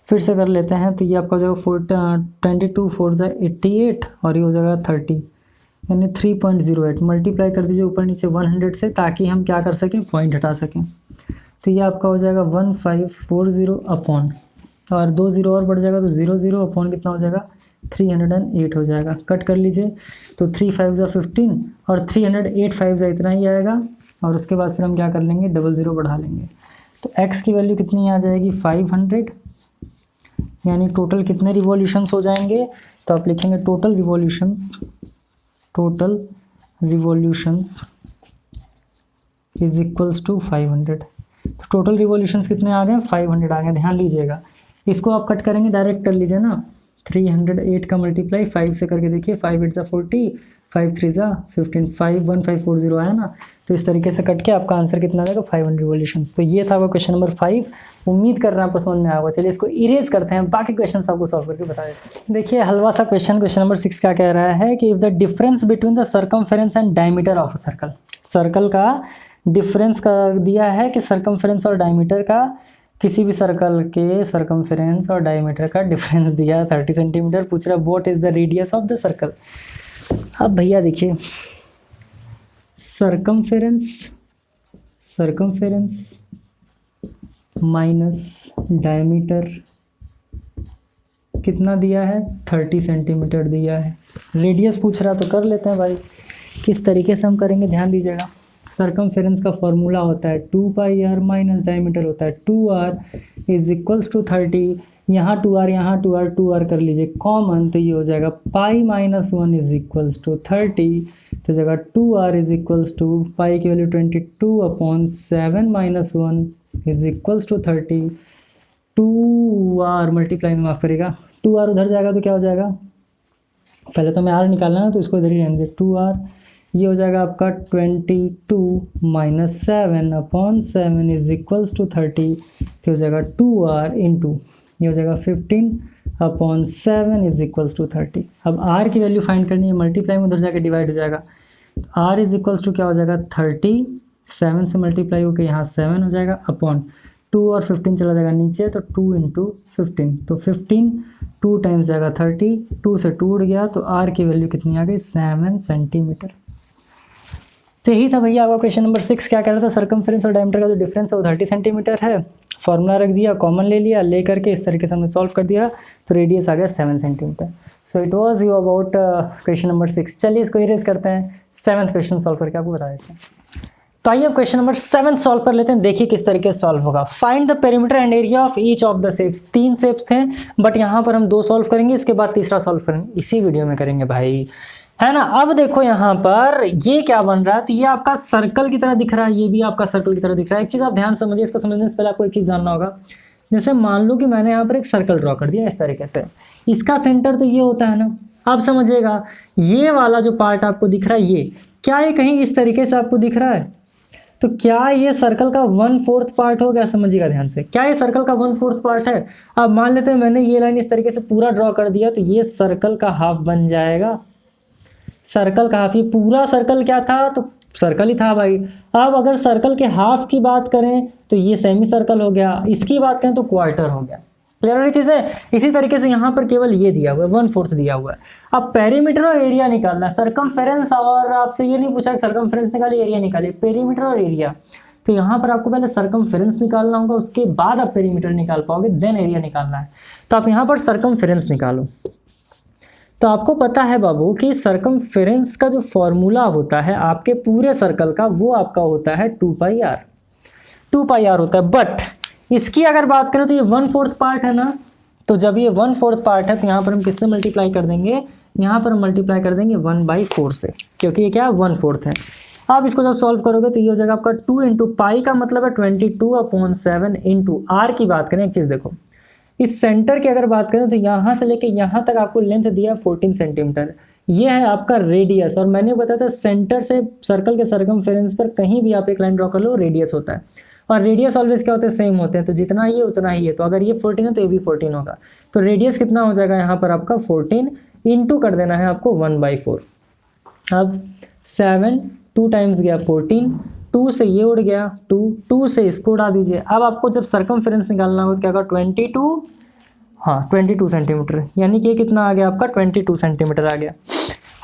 S1: फिर से कर लेते हैं। तो ये आपका जो 22 4 जा 88 और ये हो जाएगा 30, यानी 3.08 मल्टीप्लाई कर दीजिए ऊपर नीचे 100 से, ताकि हम क्या कर सकें, पॉइंट हटा सकें। तो ये आपका हो जाएगा 1540 अपॉन, और 2 0 और बढ़ जाएगा तो 0 0 अपॉन कितना हो जाएगा 308 हो जाएगा। कट कर लीजिए तो 3 5 जा 15 और 308 5 जा इतना ही आएगा, और उसके बाद फिर हम क्या कर लेंगे 00 बढ़ा लेंगे। तो x की वैल्यू कितनी आ जाएगी 500, यानी टोटल कितने रिवॉल्यूशंस हो जाएंगे, तो आप लिखेंगे total revolutions is equals to 500। तो टोटल रिवॉल्यूशंस कितने आ गए 500 आ गए, ध्यान लीजिएगा। इसको आप कट करेंगे डायरेक्ट कर लीजिए ना, 308 का मल्टीप्लाई 5 से करके देखिए, 5 8 जा 40 5 3 जा 15 1540 आया ना। तो इस तरीके से कट के आपका आंसर कितना आएगा 500 रिवॉल्यूशंस। तो ये था आपका क्वेश्चन नंबर 5। उम्मीद कर रहे हैं आपको समझ में आया होगा। चलिए इसको इरेज करते हैं, बाकी क्वेश्चन आपको सॉल्व करके बता देते हैं। देखिए हलवा सा क्वेश्चन नंबर 6 क्या कह रहा है कि if the difference between the circumference and diameter of a circle, circle का डिफरेंस का दिया है कि सर्कमफेरेंस और डायमीटर का, किसी भी सर्कल के सर्कमफेरेंस और डायमीटर का डिफरेंस दिया है 30 सेंटीमीटर। पूछ रहा है what is the radius of the circle. अब भैया देखिए सर्कमफेरेंस माइनस डायमीटर कितना दिया है 30 सेंटीमीटर दिया है। रेडियस पूछ रहा तो कर लेते हैं भाई, किस तरीके से हम करेंगे ध्यान दीजिएगा। सर्कमफेरेंस का फॉर्मूला होता है 2πr माइनस डायमीटर होता है 2r इज इक्वल्स टू 30। यहाँ 2r कर लीजिए कॉमन, तो ये हो जाएगा pi minus 1 is equals to 30। तो जगह 2r is equals to pi की value 22/7 minus 1 is equals to 30। 2r multiply में माफ़ करेगा, 2r उधर जाएगा तो क्या हो जाएगा, पहले तो मैं r निकालना ना, तो इसको इधर ही रहने दे 2r। ये हो जाएगा आपका 22 - 7/7 इज इक्वल्स टू 30। तो हो जाएगा 2r इंटू ये हो जाएगा 15/7 इज इक्वल्स टू 30। अब r की वैल्यू फाइंड करनी है, मल्टीप्लाई में उधर जाकर डिवाइड हो जाएगा। r इज इक्वल्स टू क्या हो जाएगा 30, 7 से मल्टीप्लाई होकर यहाँ 7 हो जाएगा अपॉन 2 और 15 चला जाएगा नीचे, तो 2 इंटू 15, तो 15 2 टाइम्स जाएगा 30, 2 से 2 उड़ गया, तो r की वैल्यू कितनी आ गई 7 सेंटीमीटर। तो यही था भैया आपका क्वेश्चन नंबर 6। क्या कह रहा था, सर्कमफेरेंस और डायमीटर का जो डिफरेंस है वो 30 सेंटीमीटर है। फॉर्मूला रख दिया, कॉमन ले लिया, ले करके इस तरीके से हमने सॉल्व कर दिया, तो रेडियस आ गया 7 centimetre. So it was you about question number 6। चलिए इसको इरेज करते हैं, 7th क्वेश्चन सॉल्व करके आपको बता देते हैं। तो आइए अब क्वेश्चन नंबर 7 सॉल्व कर लेते हैं। देखिए किस तरीके से सॉल्व होगा। Find the perimeter and area of each of the shapes. 3 shapes थे बट यहाँ पर हम 2 सॉल्व करेंगे, इसके बाद तीसरा सॉल्व करेंगे, इसी वीडियो में करेंगे भाई, है ना। अब देखो यहाँ पर ये क्या बन रहा है, तो ये आपका सर्कल की तरह दिख रहा है, ये भी आपका सर्कल की तरह दिख रहा है। एक चीज़ आप ध्यान समझिए, इसको समझने से पहले आपको एक चीज़ जानना होगा। जैसे मान लो कि मैंने यहाँ पर एक सर्कल ड्रॉ कर दिया इस तरीके से, इसका सेंटर तो ये होता है ना। आप समझिएगा ये वाला जो पार्ट आपको दिख रहा है, ये क्या ये कहीं इस तरीके से आपको दिख रहा है, तो क्या ये सर्कल का 1/4 पार्ट हो गया? समझिएगा ध्यान से, क्या ये सर्कल का 1/4 पार्ट है? अब मान लेते हैं मैंने ये लाइन इस तरीके से पूरा ड्रॉ कर दिया, तो ये सर्कल का हाफ बन जाएगा। सर्कल का हाफ, ये पूरा सर्कल क्या था, तो सर्कल ही था भाई। अब अगर सर्कल के हाफ की बात करें तो ये सेमी सर्कल हो गया, इसकी बात करें तो क्वार्टर हो गया। क्लियर वाली चीज़ है। इसी तरीके से यहाँ पर केवल ये दिया हुआ है, 1/4 दिया हुआ है। अब पेरीमीटर और एरिया निकालना है, सरकमफेरेंस, और आपसे ये नहीं पूछा सरकमफेरेंस निकालिए एरिया निकालिए, पेरीमीटर और एरिया। तो यहाँ पर आपको पहले सरकमफेरेंस निकालना होगा, उसके बाद आप पेरीमीटर निकाल पाओगे, देन एरिया निकालना है। तो आप यहाँ पर सरकमफेरेंस निकालो। तो आपको पता है बाबू कि सरकमफेरेंस का जो फॉर्मूला होता है आपके पूरे सर्कल का, वो आपका होता है 2πr। 2πr होता है। बट इसकी अगर बात करें तो ये 1/4 पार्ट है ना, तो जब ये 1/4 पार्ट है तो यहाँ पर हम किससे मल्टीप्लाई कर देंगे, यहाँ पर हम मल्टीप्लाई कर देंगे 1/4 से, क्योंकि ये क्या है 1/4 है। आप इसको जब सॉल्व करोगे तो ये हो जाएगा आपका 2 इंटू पाई का मतलब है 22/7 इंटू आर की बात करें। एक चीज़ देखो, इस सेंटर की अगर बात करें तो यहाँ से लेके यहाँ तक आपको लेंथ दिया 14 सेंटीमीटर, ये है आपका रेडियस। और मैंने बताया था सेंटर से सर्कल के सरकमफेरेंस पर कहीं भी आप एक लाइन ड्रॉ कर लो, रेडियस होता है। और रेडियस ऑलवेज क्या होते हैं, सेम होते हैं। तो जितना ये उतना ही है, तो अगर ये 14 है तो ये भी 14 होगा। तो रेडियस कितना हो जाएगा यहाँ पर आपका 14, इंटू कर देना है आपको 1/4। अब 7 2 टाइम्स गया 14, 2 से ये उड़ गया 2 से इसको उड़ा दीजिए। अब आपको जब सरकमफेरेंस निकालना हो तो क्या होगा 22 सेंटीमीटर, यानी कि ये कितना आ गया आपका 22 सेंटीमीटर आ गया।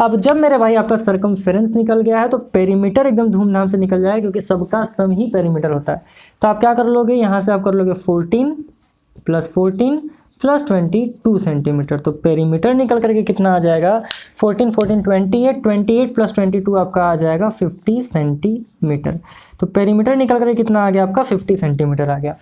S1: अब जब मेरे भाई आपका सरकमफेरेंस निकल गया है तो पेरीमीटर एकदम धूमधाम से निकल जाएगा, क्योंकि सबका सम ही पेरीमीटर होता है। तो आप क्या कर लोगे, यहाँ से आप कर लोगे 14 + 14 + 22 सेंटीमीटर। तो पेरीमीटर निकल करके कितना आ जाएगा, 14 14 28 28 + 22 आपका आ जाएगा 50 सेंटीमीटर। तो पेरीमीटर निकल करके कितना आ गया आपका 50 सेंटीमीटर आ गया।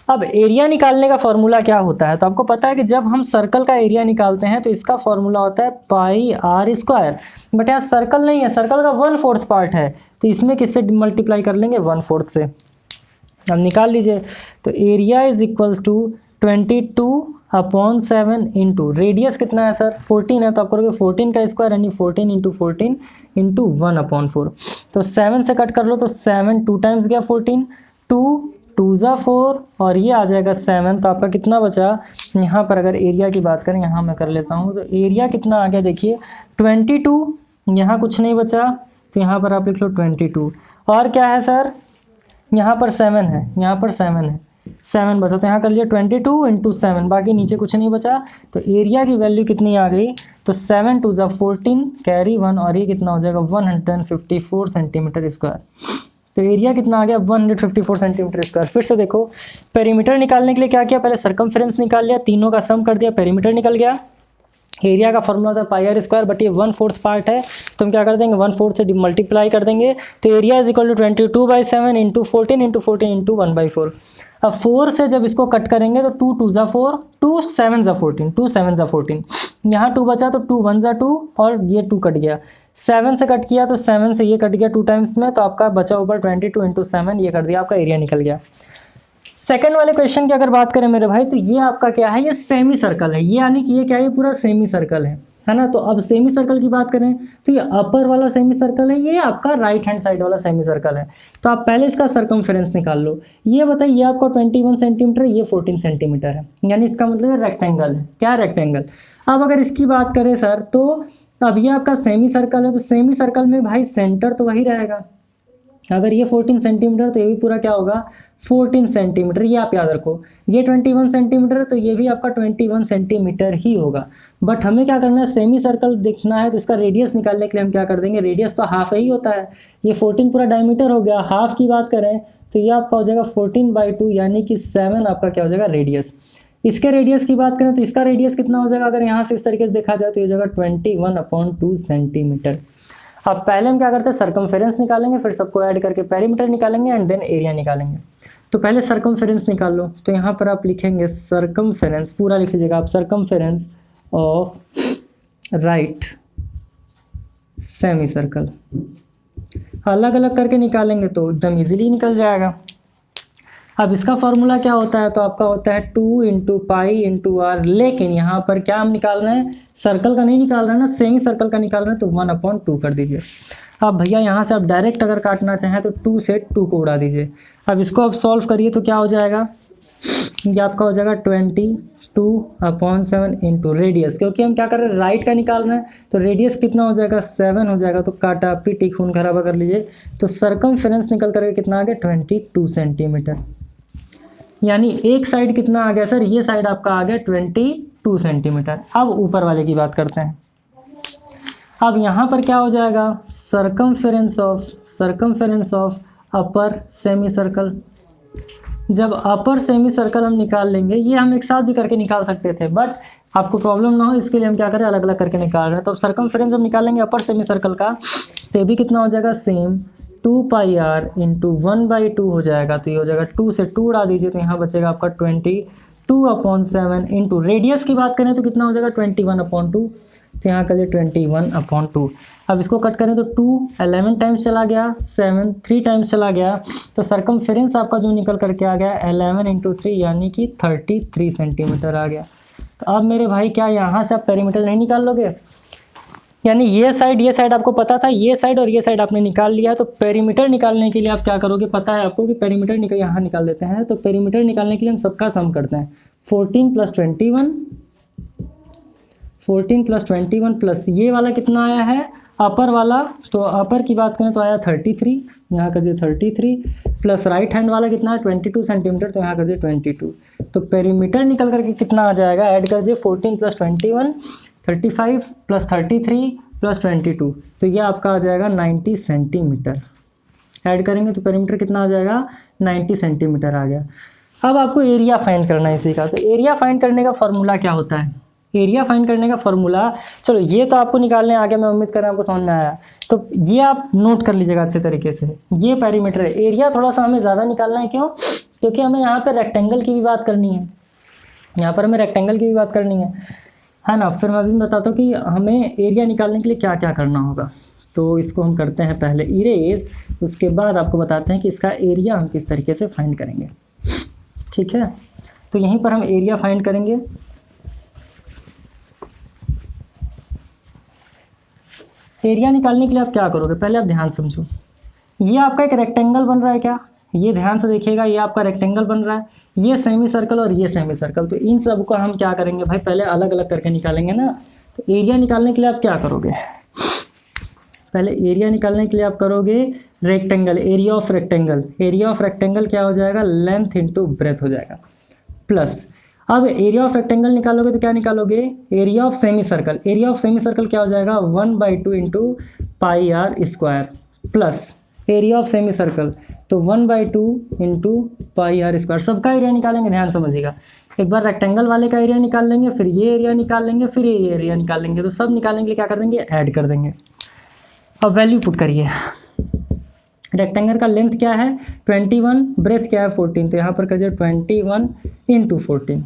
S1: अब एरिया निकालने का फॉर्मूला क्या होता है, तो आपको पता है कि जब हम सर्कल का एरिया निकालते हैं तो इसका फॉर्मूला होता है πr²। बट यहाँ सर्कल नहीं है, सर्कल का 1/4 पार्ट है, तो इसमें किससे मल्टीप्लाई कर लेंगे 1/4 से। अब निकाल लीजिए, तो area is equals to 22/7 into radius कितना है सर 14 है, तो आप करोगे 14 का स्क्वायर यानी 14 इंटू 14 इंटू 1/4। तो 7 से कट कर लो, तो 7 2 टाइम्स गया 14, 2 2 ज़ा 4 और ये आ जाएगा 7। तो आपका कितना बचा, यहाँ पर अगर एरिया की बात करें, यहाँ मैं कर लेता हूँ, तो एरिया कितना आ गया देखिए 22, यहाँ कुछ नहीं बचा तो यहाँ पर आप लिख लो 22। और क्या है सर, यहाँ पर 7 है, यहाँ पर 7 है, 7 बचा, तो यहाँ कर लिया 22 इंटू 7, बाकी नीचे कुछ नहीं बचा। तो एरिया की वैल्यू कितनी आ गई, तो 7 2 ज़ा 14 कैरी 1 और ये कितना हो जाएगा 154 सेंटीमीटर स्क्वायर। तो एरिया कितना आ गया 154 सेंटीमीटर स्क्वायर। फिर से देखो, पेरीमीटर निकालने के लिए क्या किया, पहले सरकमफेरेंस निकाल लिया, तीनों का सम कर दिया, पेरीमीटर निकल गया। एरिया का फॉर्मूला था πr², बट ये 1/4 पार्ट है तो हम क्या कर देंगे 1/4 से मल्टीप्लाई कर देंगे। तो area is equal to 22/7 into 14 into 14 into 1/4। अब 4 से जब इसको कट करेंगे तो 2 2 ज़ा 4, 2 7 ज़ा 14, 2 7 ज़ा 14, यहाँ 2 बचा तो 2 1 ज़ा 2 और ये 2 कट गया। 7 से कट किया तो 7 से ये कट गया 2 टाइम्स में, तो आपका बचा ऊपर 22 इंटू 7, ये कर दिया, आपका एरिया निकल गया। सेकंड वाले क्वेश्चन की अगर बात करें मेरे भाई, तो ये आपका क्या है, ये सेमी सर्कल है, ये यानी कि ये क्या है, पूरा सेमी सर्कल है ना। तो अब सेमी सर्कल की बात करें तो ये अपर वाला सेमी सर्कल है, ये आपका राइट हैंड साइड वाला सेमी सर्कल है। तो आप पहले इसका सरकमफेरेंस निकाल लो। ये बताइए, ये आपका 21 सेंटीमीटर, ये 14 सेंटीमीटर है, यानी इसका मतलब रेक्टेंगल है। क्या रेक्टेंगल। अब अगर इसकी बात करें सर, तो अब ये आपका सेमी सर्कल है, तो सेमी सर्कल में भाई सेंटर तो वही रहेगा। अगर ये 14 सेंटीमीटर तो ये भी पूरा क्या होगा 14 सेंटीमीटर, ये आप याद रखो। ये 21 सेंटीमीटर है तो ये भी आपका 21 सेंटीमीटर ही होगा। बट हमें क्या करना है, सेमी सर्कल देखना है, तो इसका रेडियस निकालने के लिए हम क्या कर देंगे, रेडियस तो हाफ ही होता है, ये 14 पूरा डायमीटर हो गया। हाफ की बात करें तो ये आपका हो जाएगा 14/2 यानी कि 7 आपका क्या हो जाएगा रेडियस। इसके रेडियस की बात करें तो इसका रेडियस कितना हो जाएगा, अगर यहाँ से इस तरीके से देखा जाए तो ये हो जाएगा 21/2 सेंटीमीटर। अब पहले हम क्या करते हैं, सर्कमफेरेंस निकालेंगे, फिर सबको ऐड करके पेरीमीटर निकालेंगे एंड देन एरिया निकालेंगे। तो पहले सर्कमफेरेंस निकाल लो। तो यहाँ पर आप लिखेंगे सर्कमफेरेंस, पूरा लिख लीजिएगा आप, circumference of right semi circle. अलग अलग करके निकालेंगे तो एकदम इजीली निकल जाएगा। अब इसका फॉर्मूला क्या होता है, तो आपका होता है 2 इंटू पाई इंटू आर, लेकिन यहाँ पर क्या हम निकाल रहे हैं, सर्कल का नहीं निकाल रहे हैं ना, सेमी सर्कल का निकाल रहे हैं, तो 1/2 कर दीजिए। अब भैया यहाँ से आप डायरेक्ट अगर काटना चाहें तो 2 से 2 को उड़ा दीजिए। अब इसको आप सॉल्व करिए तो क्या हो जाएगा, ये आपका हो जाएगा 22/7 इंटू रेडियस, क्योंकि हम क्या कर रहे हैं, राइट का निकाल रहे हैं, तो रेडियस कितना हो जाएगा, 7 हो जाएगा। तो काटा पीटी खून खराबा कर लीजिए, तो सर्कमफेरेंस निकल करके कितना आ गया, 22 सेंटीमीटर। यानी एक साइड कितना आ गया सर, ये साइड आपका आ गया 22 सेंटीमीटर। अब ऊपर वाले की बात करते हैं। अब यहाँ पर क्या हो जाएगा, circumference of upper semi circle. जब अपर सेमी सर्कल हम निकाल लेंगे, ये हम एक साथ भी करके निकाल सकते थे, बट आपको प्रॉब्लम ना हो इसके लिए हम क्या करें, अलग अलग करके निकाल रहे हैं। तो सर्कमफेरेंस जब निकालेंगे अपर सेमी सर्कल का, तो ये भी कितना हो जाएगा, सेम 2 पाई आर इंटू 1/2 हो जाएगा। तो ये हो जाएगा 2 से 2 उड़ा दीजिए, तो यहाँ बचेगा आपका 22/7 इंटू रेडियस की बात करें तो कितना हो जाएगा, 21/2। तो यहाँ करिए 21/2। अब इसको कट करें तो 2 11 टाइम्स चला गया, 7 3 टाइम्स चला गया, तो सर्कमफेरेंस आपका जो निकल करके आ गया 11 इंटू 3 यानी कि 33 सेंटीमीटर आ गया। तो अब मेरे भाई क्या यहाँ से आप पेरीमीटर नहीं निकाल लोगे, यानी ये साइड आपको पता था, ये साइड और ये साइड आपने निकाल लिया। तो पेरीमीटर निकालने के लिए आप क्या करोगे, पता है आपको कि पेरीमीटर यहाँ निकाल देते हैं। तो पेरीमीटर निकालने के लिए हम सबका सम करते हैं, 14 + 21 प्लस ये वाला कितना आया है, अपर वाला, तो अपर की बात करें तो आया 33, यहाँ कर दिए 33, प्लस राइट हैंड वाला कितना है 22 सेंटीमीटर, तो यहाँ कर दिए 22। तो पेरीमीटर निकल करके कितना आ जाएगा, ऐड कर दिए 14 + 21 35 प्लस 33 प्लस 22, तो ये आपका आ जाएगा 90 सेंटीमीटर। ऐड करेंगे तो पेरीमीटर कितना आ जाएगा, 90 सेंटीमीटर आ गया। अब आपको एरिया फाइंड करना है इसी का। तो एरिया फाइंड करने का फॉर्मूला क्या होता है, एरिया फाइंड करने का फॉर्मूला, चलो ये तो आपको निकालने आगे, मैं उम्मीद कर रहा हूँ आपको समझ में आया। तो ये आप नोट कर लीजिएगा अच्छे तरीके से, ये पेरीमीटर है। एरिया थोड़ा सा हमें ज़्यादा निकालना है, क्यों, क्योंकि हमें यहाँ पर रेक्टेंगल की भी बात करनी है, यहाँ पर हमें रेक्टेंगल की भी बात करनी है ना। फिर मैं अभी बताता हूँ कि हमें एरिया निकालने के लिए क्या क्या करना होगा। तो इसको हम करते हैं पहले इरेज, उसके बाद आपको बताते हैं कि इसका एरिया हम किस तरीके से फाइंड करेंगे, ठीक है। तो यहीं पर हम एरिया फाइंड करेंगे। एरिया निकालने के लिए आप क्या करोगे, पहले आप ध्यान समझो। ये आपका एक रेक्टेंगल बन रहा है क्या, ये ध्यान से देखिएगा, ये आपका रेक्टेंगल बन रहा है, ये सेमी सर्कल और ये सेमी सर्कल। तो इन सब को हम क्या करेंगे भाई, पहले अलग अलग करके निकालेंगे ना। तो एरिया निकालने के लिए आप क्या करोगे, पहले एरिया निकालने के लिए आप करोगे rectangle, area of rectangle. Area of rectangle क्या हो जाएगा, लेंथ इंटू ब्रेथ हो जाएगा, प्लस अब एरिया ऑफ रेक्टेंगल निकालोगे तो क्या निकालोगे, area of semi circle. Area of semi circle क्या हो जाएगा, 1/2 into pi r square, plus area of semi circle तो 1/2 इंटू पाई आर स्क्वायर। सबका एरिया निकालेंगे, ध्यान समझिएगा। एक बार रेक्टेंगल वाले का एरिया निकाल लेंगे, फिर ये एरिया निकाल लेंगे, फिर ये एरिया निकाल लेंगे। तो सब निकालने के लिए क्या कर देंगे, ऐड कर देंगे। अब वैल्यू पुट करिए। रेक्टेंगल का लेंथ क्या है 21, ब्रेथ क्या है 14, तो यहाँ पर करिए 21 इंटू 14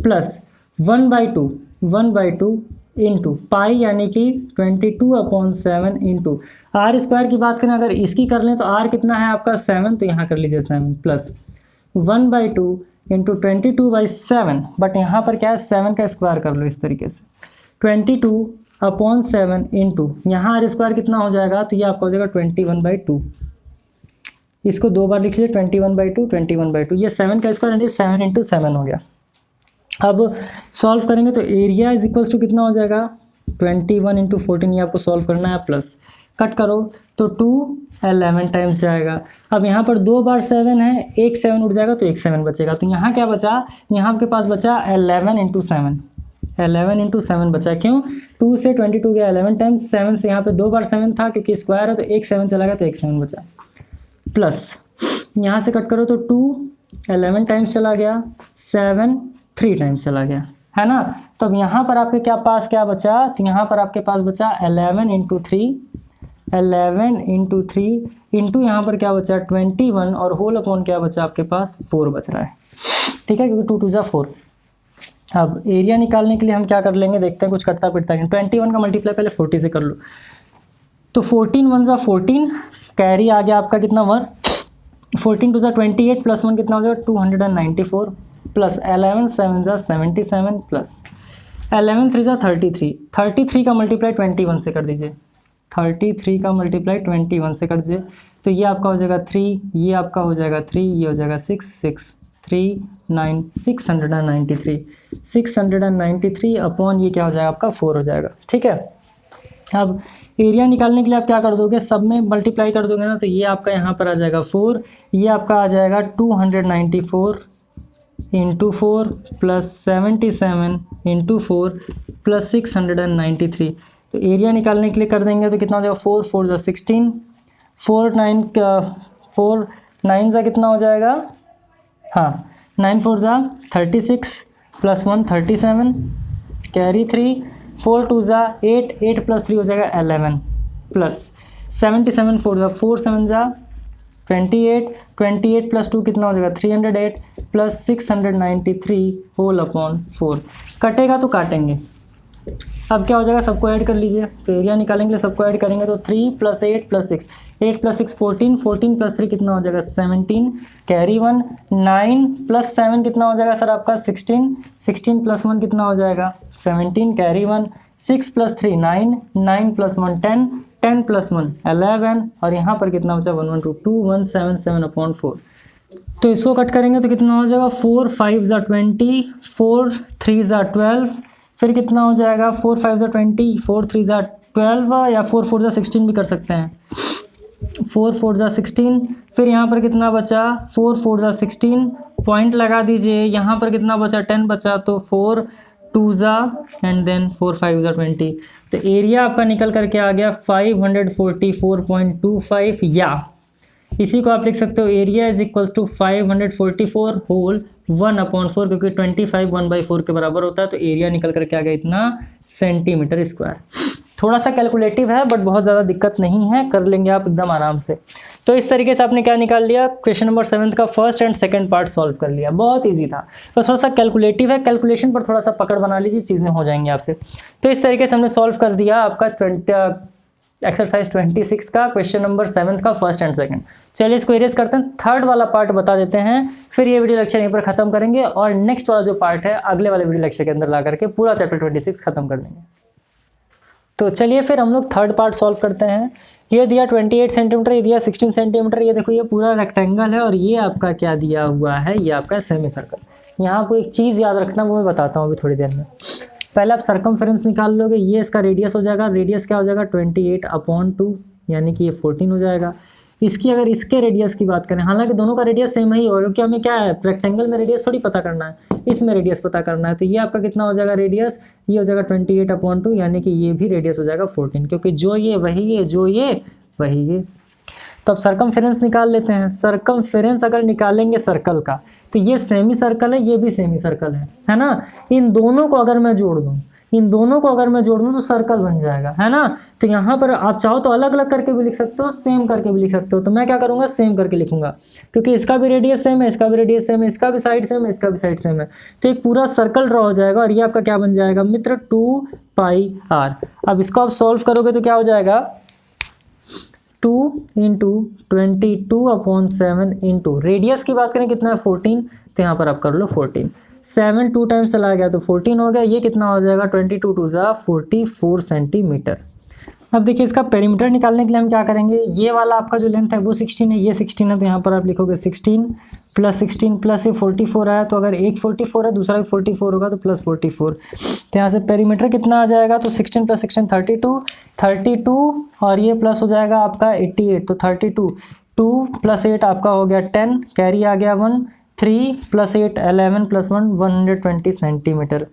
S1: प्लस 1/2 इंटू पाई यानी कि 22/7 इंटू आर स्क्वायर की बात करें, अगर इसकी कर लें तो आर कितना है आपका 7, तो यहाँ कर लीजिए 7 प्लस 1/2 इंटू 22/7, बट यहाँ पर क्या है 7 का स्क्वायर कर लो इस तरीके से, 22/7 इंटू यहाँ आर स्क्वायर कितना हो जाएगा, तो ये आपका हो जाएगा 21/2। इसको दो बार लिख लीजिए 21/2, ये 7 का स्क्वायर यानी 7 इंटू 7 हो गया। अब सॉल्व करेंगे तो एरिया इज इक्वल्स टू कितना हो जाएगा 21 इंटू 14, ये आपको सॉल्व करना है, प्लस कट करो तो 2 11 टाइम्स जाएगा। अब यहाँ पर 2 बार 7 है, एक 7 उठ जाएगा तो एक 7 बचेगा। तो यहाँ क्या बचा, यहाँ आपके पास बचा 11 इंटू 7, 11 इंटू 7 बचा। क्यों, 2 से 22 गया 11 टाइम्स, 7 से यहाँ पे 2 बार 7 था क्योंकि स्क्वायर है, तो एक 7 चला गया तो एक 7 बचा, प्लस यहाँ से कट करो तो 2 11 टाइम्स चला गया, 7 3 टाइम्स चला गया, है ना। तो अब यहाँ पर आपके क्या पास क्या बचा, तो यहाँ पर आपके पास बचा 11 इंटू 3, 11 इंटू 3 इंटू यहाँ पर क्या बचा 21 और होल अपॉन क्या बचा आपके पास 4 बच रहा है, ठीक है, क्योंकि 2 2 जा 4। अब एरिया निकालने के लिए हम क्या कर लेंगे, देखते हैं कुछ कटता पिटता नहीं। 21 का मल्टीप्लाई पहले 40 से कर लो, तो 14 1 जा 14, कैरी आ गया आपका कितना 1, 14 2 जा 28 प्लस 1 कितना हो जाएगा 294 प्लस 11 7 जा 77 प्लस 11 3 जा 33, 33 का मल्टीप्लाई 21 से कर दीजिए, 33 का मल्टीप्लाई 21 से कर दीजिए, तो ये आपका हो जाएगा 3, ये आपका हो जाएगा 3, ये हो जाएगा 6 6 3 9 693, 693 अपॉन ये क्या हो जाएगा आपका 4 हो जाएगा, ठीक है। अब एरिया निकालने के लिए आप क्या कर दोगे, सब में मल्टीप्लाई कर दोगे ना, तो ये आपका यहाँ पर आ जाएगा 4, ये आपका आ जाएगा 294 इंटू 4 प्लस 77 इंटू 4 प्लस 693। तो एरिया निकालने के लिए कर देंगे तो कितना हो जाएगा 4 4 जा 16, 4 9 जा कितना हो जाएगा, हाँ 9 4 जा 36 प्लस 1 37 कैरी 3, 4 2 जा 8 8 प्लस 3 हो जाएगा 11 प्लस 77 4 जा 4 7 जा 28 28 प्लस 2 कितना हो जाएगा 308 प्लस 693 होल अपॉन 4। कटेगा तो काटेंगे, अब क्या हो जाएगा सबको ऐड कर लीजिए, तो एरिया निकालेंगे सबको ऐड करेंगे तो 3 प्लस 8 प्लस 6 8 प्लस 6 14 14 प्लस 3 कितना हो जाएगा 17 कैरी 1 9 प्लस 7 कितना हो जाएगा सर आपका 16 16 प्लस 1 कितना हो जाएगा 17 कैरी 1 6 प्लस 3 9 9 प्लस 1 10 10 प्लस 1 11 और यहाँ पर कितना बचा 112 अपॉन 4। तो इसको कट करेंगे तो कितना हो जाएगा 4 5 जा 20 4 3 जा 12 फिर कितना हो जाएगा 4 5 जा 20 4 3 जा 12 या 4 4 जा 16 भी कर सकते हैं, 4 4 जा 16 फिर यहाँ पर कितना बचा 4 4 जा 16 पॉइंट लगा दीजिए, यहाँ पर कितना बचा 10 बचा तो 4 2 जा एंड देन 4 5 जा 20। तो एरिया आपका निकल करके आ गया 544.25 या इसी को आप लिख सकते हो area is equals to 544 whole 1/4 क्योंकि 25 1/4 के बराबर होता है, तो एरिया निकल करके आ गया इतना सेंटीमीटर स्क्वायर। थोड़ा सा कैलकुलेटिव है बट बहुत ज़्यादा दिक्कत नहीं है, कर लेंगे आप एकदम आराम से। तो इस तरीके से आपने क्या निकाल लिया, क्वेश्चन नंबर 7 का first and second part solve कर लिया, बहुत इजी था। बस थोड़ा सा कैलकुलेटिव है, कैलकुलेशन पर थोड़ा सा पकड़ बना लीजिए, चीज़ें हो जाएंगी आपसे। तो इस तरीके से हमने सॉल्व कर दिया आपका एक्सरसाइज 26 का क्वेश्चन नंबर 7 का फर्स्ट एंड सेकंड। चलिए इसको इरेज करते हैं, थर्ड वाला पार्ट बता देते हैं, फिर ये वीडियो लेक्चर यहीं पर खत्म करेंगे और नेक्स्ट वाला जो पार्ट है अगले वाले वीडियो लेक्चर के अंदर ला करके पूरा चैप्टर 26 खत्म कर देंगे। तो चलिए फिर हम लोग थर्ड पार्ट सॉल्व करते हैं। ये दिया 28 सेंटीमीटर, ये दिया 16 सेंटीमीटर, ये देखो ये पूरा रेक्टेंगल है और ये आपका क्या दिया हुआ है, ये आपका सेमी सर्कल। यहाँ को एक चीज़ याद रखना, वो मैं बताता हूँ अभी थोड़ी देर में। पहले आप सर्कमफेरेंस निकाल लोगे, ये इसका रेडियस हो जाएगा, रेडियस क्या हो जाएगा 28/2 यानी कि ये 14 हो जाएगा। इसकी अगर इसके रेडियस की बात करें, हालांकि दोनों का रेडियस सेम ही होगा क्योंकि हमें क्या है रेक्टेंगल में रेडियस थोड़ी पता करना है, इसमें रेडियस पता करना है। तो ये आपका कितना हो जाएगा रेडियस, ये हो जाएगा 28/2 यानी कि ये भी रेडियस हो जाएगा 14 क्योंकि जो ये वही ये, जो ये वही ये। तो अब सर्कमफेरेंस निकाल लेते हैं। सर्कमफेरेंस अगर निकालेंगे सर्कल का तो ये सेमी सर्कल है, ये भी सेमी सर्कल है ना। इन दोनों को अगर मैं जोड़ दूँ, इन दोनों को अगर मैं जोड़ दूँ तो सर्कल बन जाएगा, है ना। तो यहाँ पर आप चाहो तो अलग अलग करके भी लिख सकते हो, सेम करके भी लिख सकते हो। तो मैं क्या करूँगा, सेम करके लिखूंगा क्योंकि इसका भी रेडियस सेम है, इसका भी रेडियस सेम है, इसका भी साइड सेम है, इसका भी साइड सेम है। तो एक पूरा सर्कल ड्रॉ हो जाएगा और ये आपका क्या बन जाएगा मित्र 2πr। अब इसको आप सॉल्व करोगे तो क्या हो जाएगा 2 × 22/7 इंटू रेडियस की बात करें कितना है 14, तो यहाँ पर आप कर लो 14। 7 2 टाइम्स चला गया तो 14 हो गया, ये कितना हो जाएगा 22 2 जा 44 सेंटीमीटर। अब देखिए इसका पेरीमीटर निकालने के लिए हम क्या करेंगे, ये वाला आपका जो लेंथ है वो 16 है, ये 16 है, तो यहाँ पर आप लिखोगे 16 प्लस 16 प्लस ये 44 आया, तो अगर एक 44 है दूसरा भी 44 होगा तो प्लस 44। तो यहाँ से पेरीमीटर कितना आ जाएगा, तो 16 प्लस 16 32 और ये प्लस हो जाएगा आपका 88, तो 32 2 प्लस 8 आपका हो गया 10, कैरी आ गया 1, 3 प्लस 8 11 प्लस 1 120 सेंटीमीटर।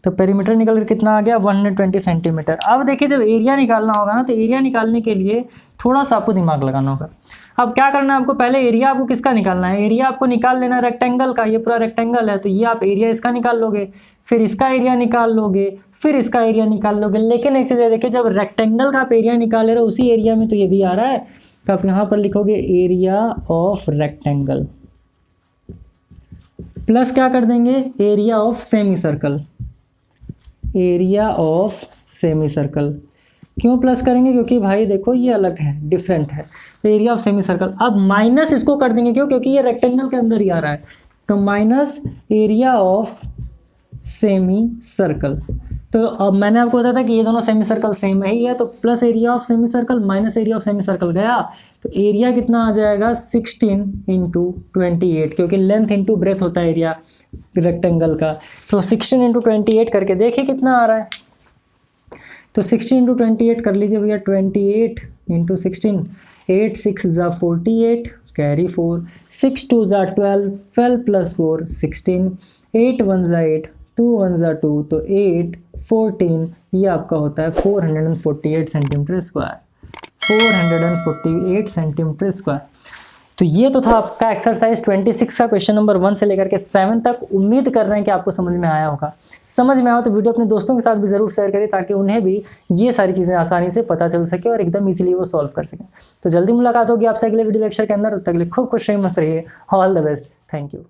S1: तो पेरीमीटर निकल कर कितना आ गया 120 सेंटीमीटर। अब देखिए जब एरिया निकालना होगा ना, तो एरिया निकालने के लिए थोड़ा सा आपको दिमाग लगाना होगा। अब क्या करना है आपको, पहले एरिया आपको किसका निकालना है, एरिया आपको निकाल लेना रेक्टेंगल का। ये पूरा रेक्टेंगल है तो ये आप एरिया इसका निकाल लोगे, फिर इसका एरिया निकाल लोगे, फिर इसका एरिया निकाल लोगे। लेकिन एक चीज़ देखिए, जब रेक्टेंगल का आप एरिया निकाल ले रहे हो उसी एरिया में तो ये भी आ रहा है, तो आप यहाँ पर लिखोगे एरिया ऑफ रेक्टेंगल प्लस क्या कर देंगे, area of semi circle. Area of semi circle क्यों प्लस करेंगे, क्योंकि भाई देखो ये अलग है, डिफरेंट है, तो एरिया ऑफ सेमी सर्कल। अब माइनस इसको कर देंगे, क्यों, क्योंकि ये रेक्टेंगल के अंदर ही आ रहा है, तो minus area of semi circle. तो अब मैंने आपको बताया था कि ये दोनों सेमी सर्कल सेम ही है, तो plus area of semi circle minus area of semi circle गया, तो एरिया कितना आ जाएगा 16 इंटू 28, क्योंकि लेंथ इंटू ब्रेथ होता है एरिया रेक्टेंगल का। तो 16 इंटू 28 करके देखिए कितना आ रहा है, तो 16 इंटू 28 कर लीजिए भैया, 28 इंटू 16, 8 6 ज़ा 48 कैरी 4, 6 2 ज़ा 12, 12 प्लस 4 16, 8 1 ज़ा 8, 2 1 ज़ा 2, तो 8 14, ये आपका होता है 448 सेंटीमीटर स्क्वायर, 448 सेंटीमीटर स्क्वायर। तो ये तो था आपका एक्सरसाइज 26 का क्वेश्चन नंबर 1 से लेकर के 7 तक। उम्मीद कर रहे हैं कि आपको समझ में आया होगा। समझ में आया तो वीडियो अपने दोस्तों के साथ भी ज़रूर शेयर करें, ताकि उन्हें भी ये सारी चीज़ें आसानी से पता चल सके और एकदम इजीली वो सॉल्व कर सकें। तो जल्दी मुलाकात होगी आपसे अगले वीडियो लेक्चर के अंदर। तब तक के लिए खूब खुश रहिए, मस्त रहिए। All the best, thank you.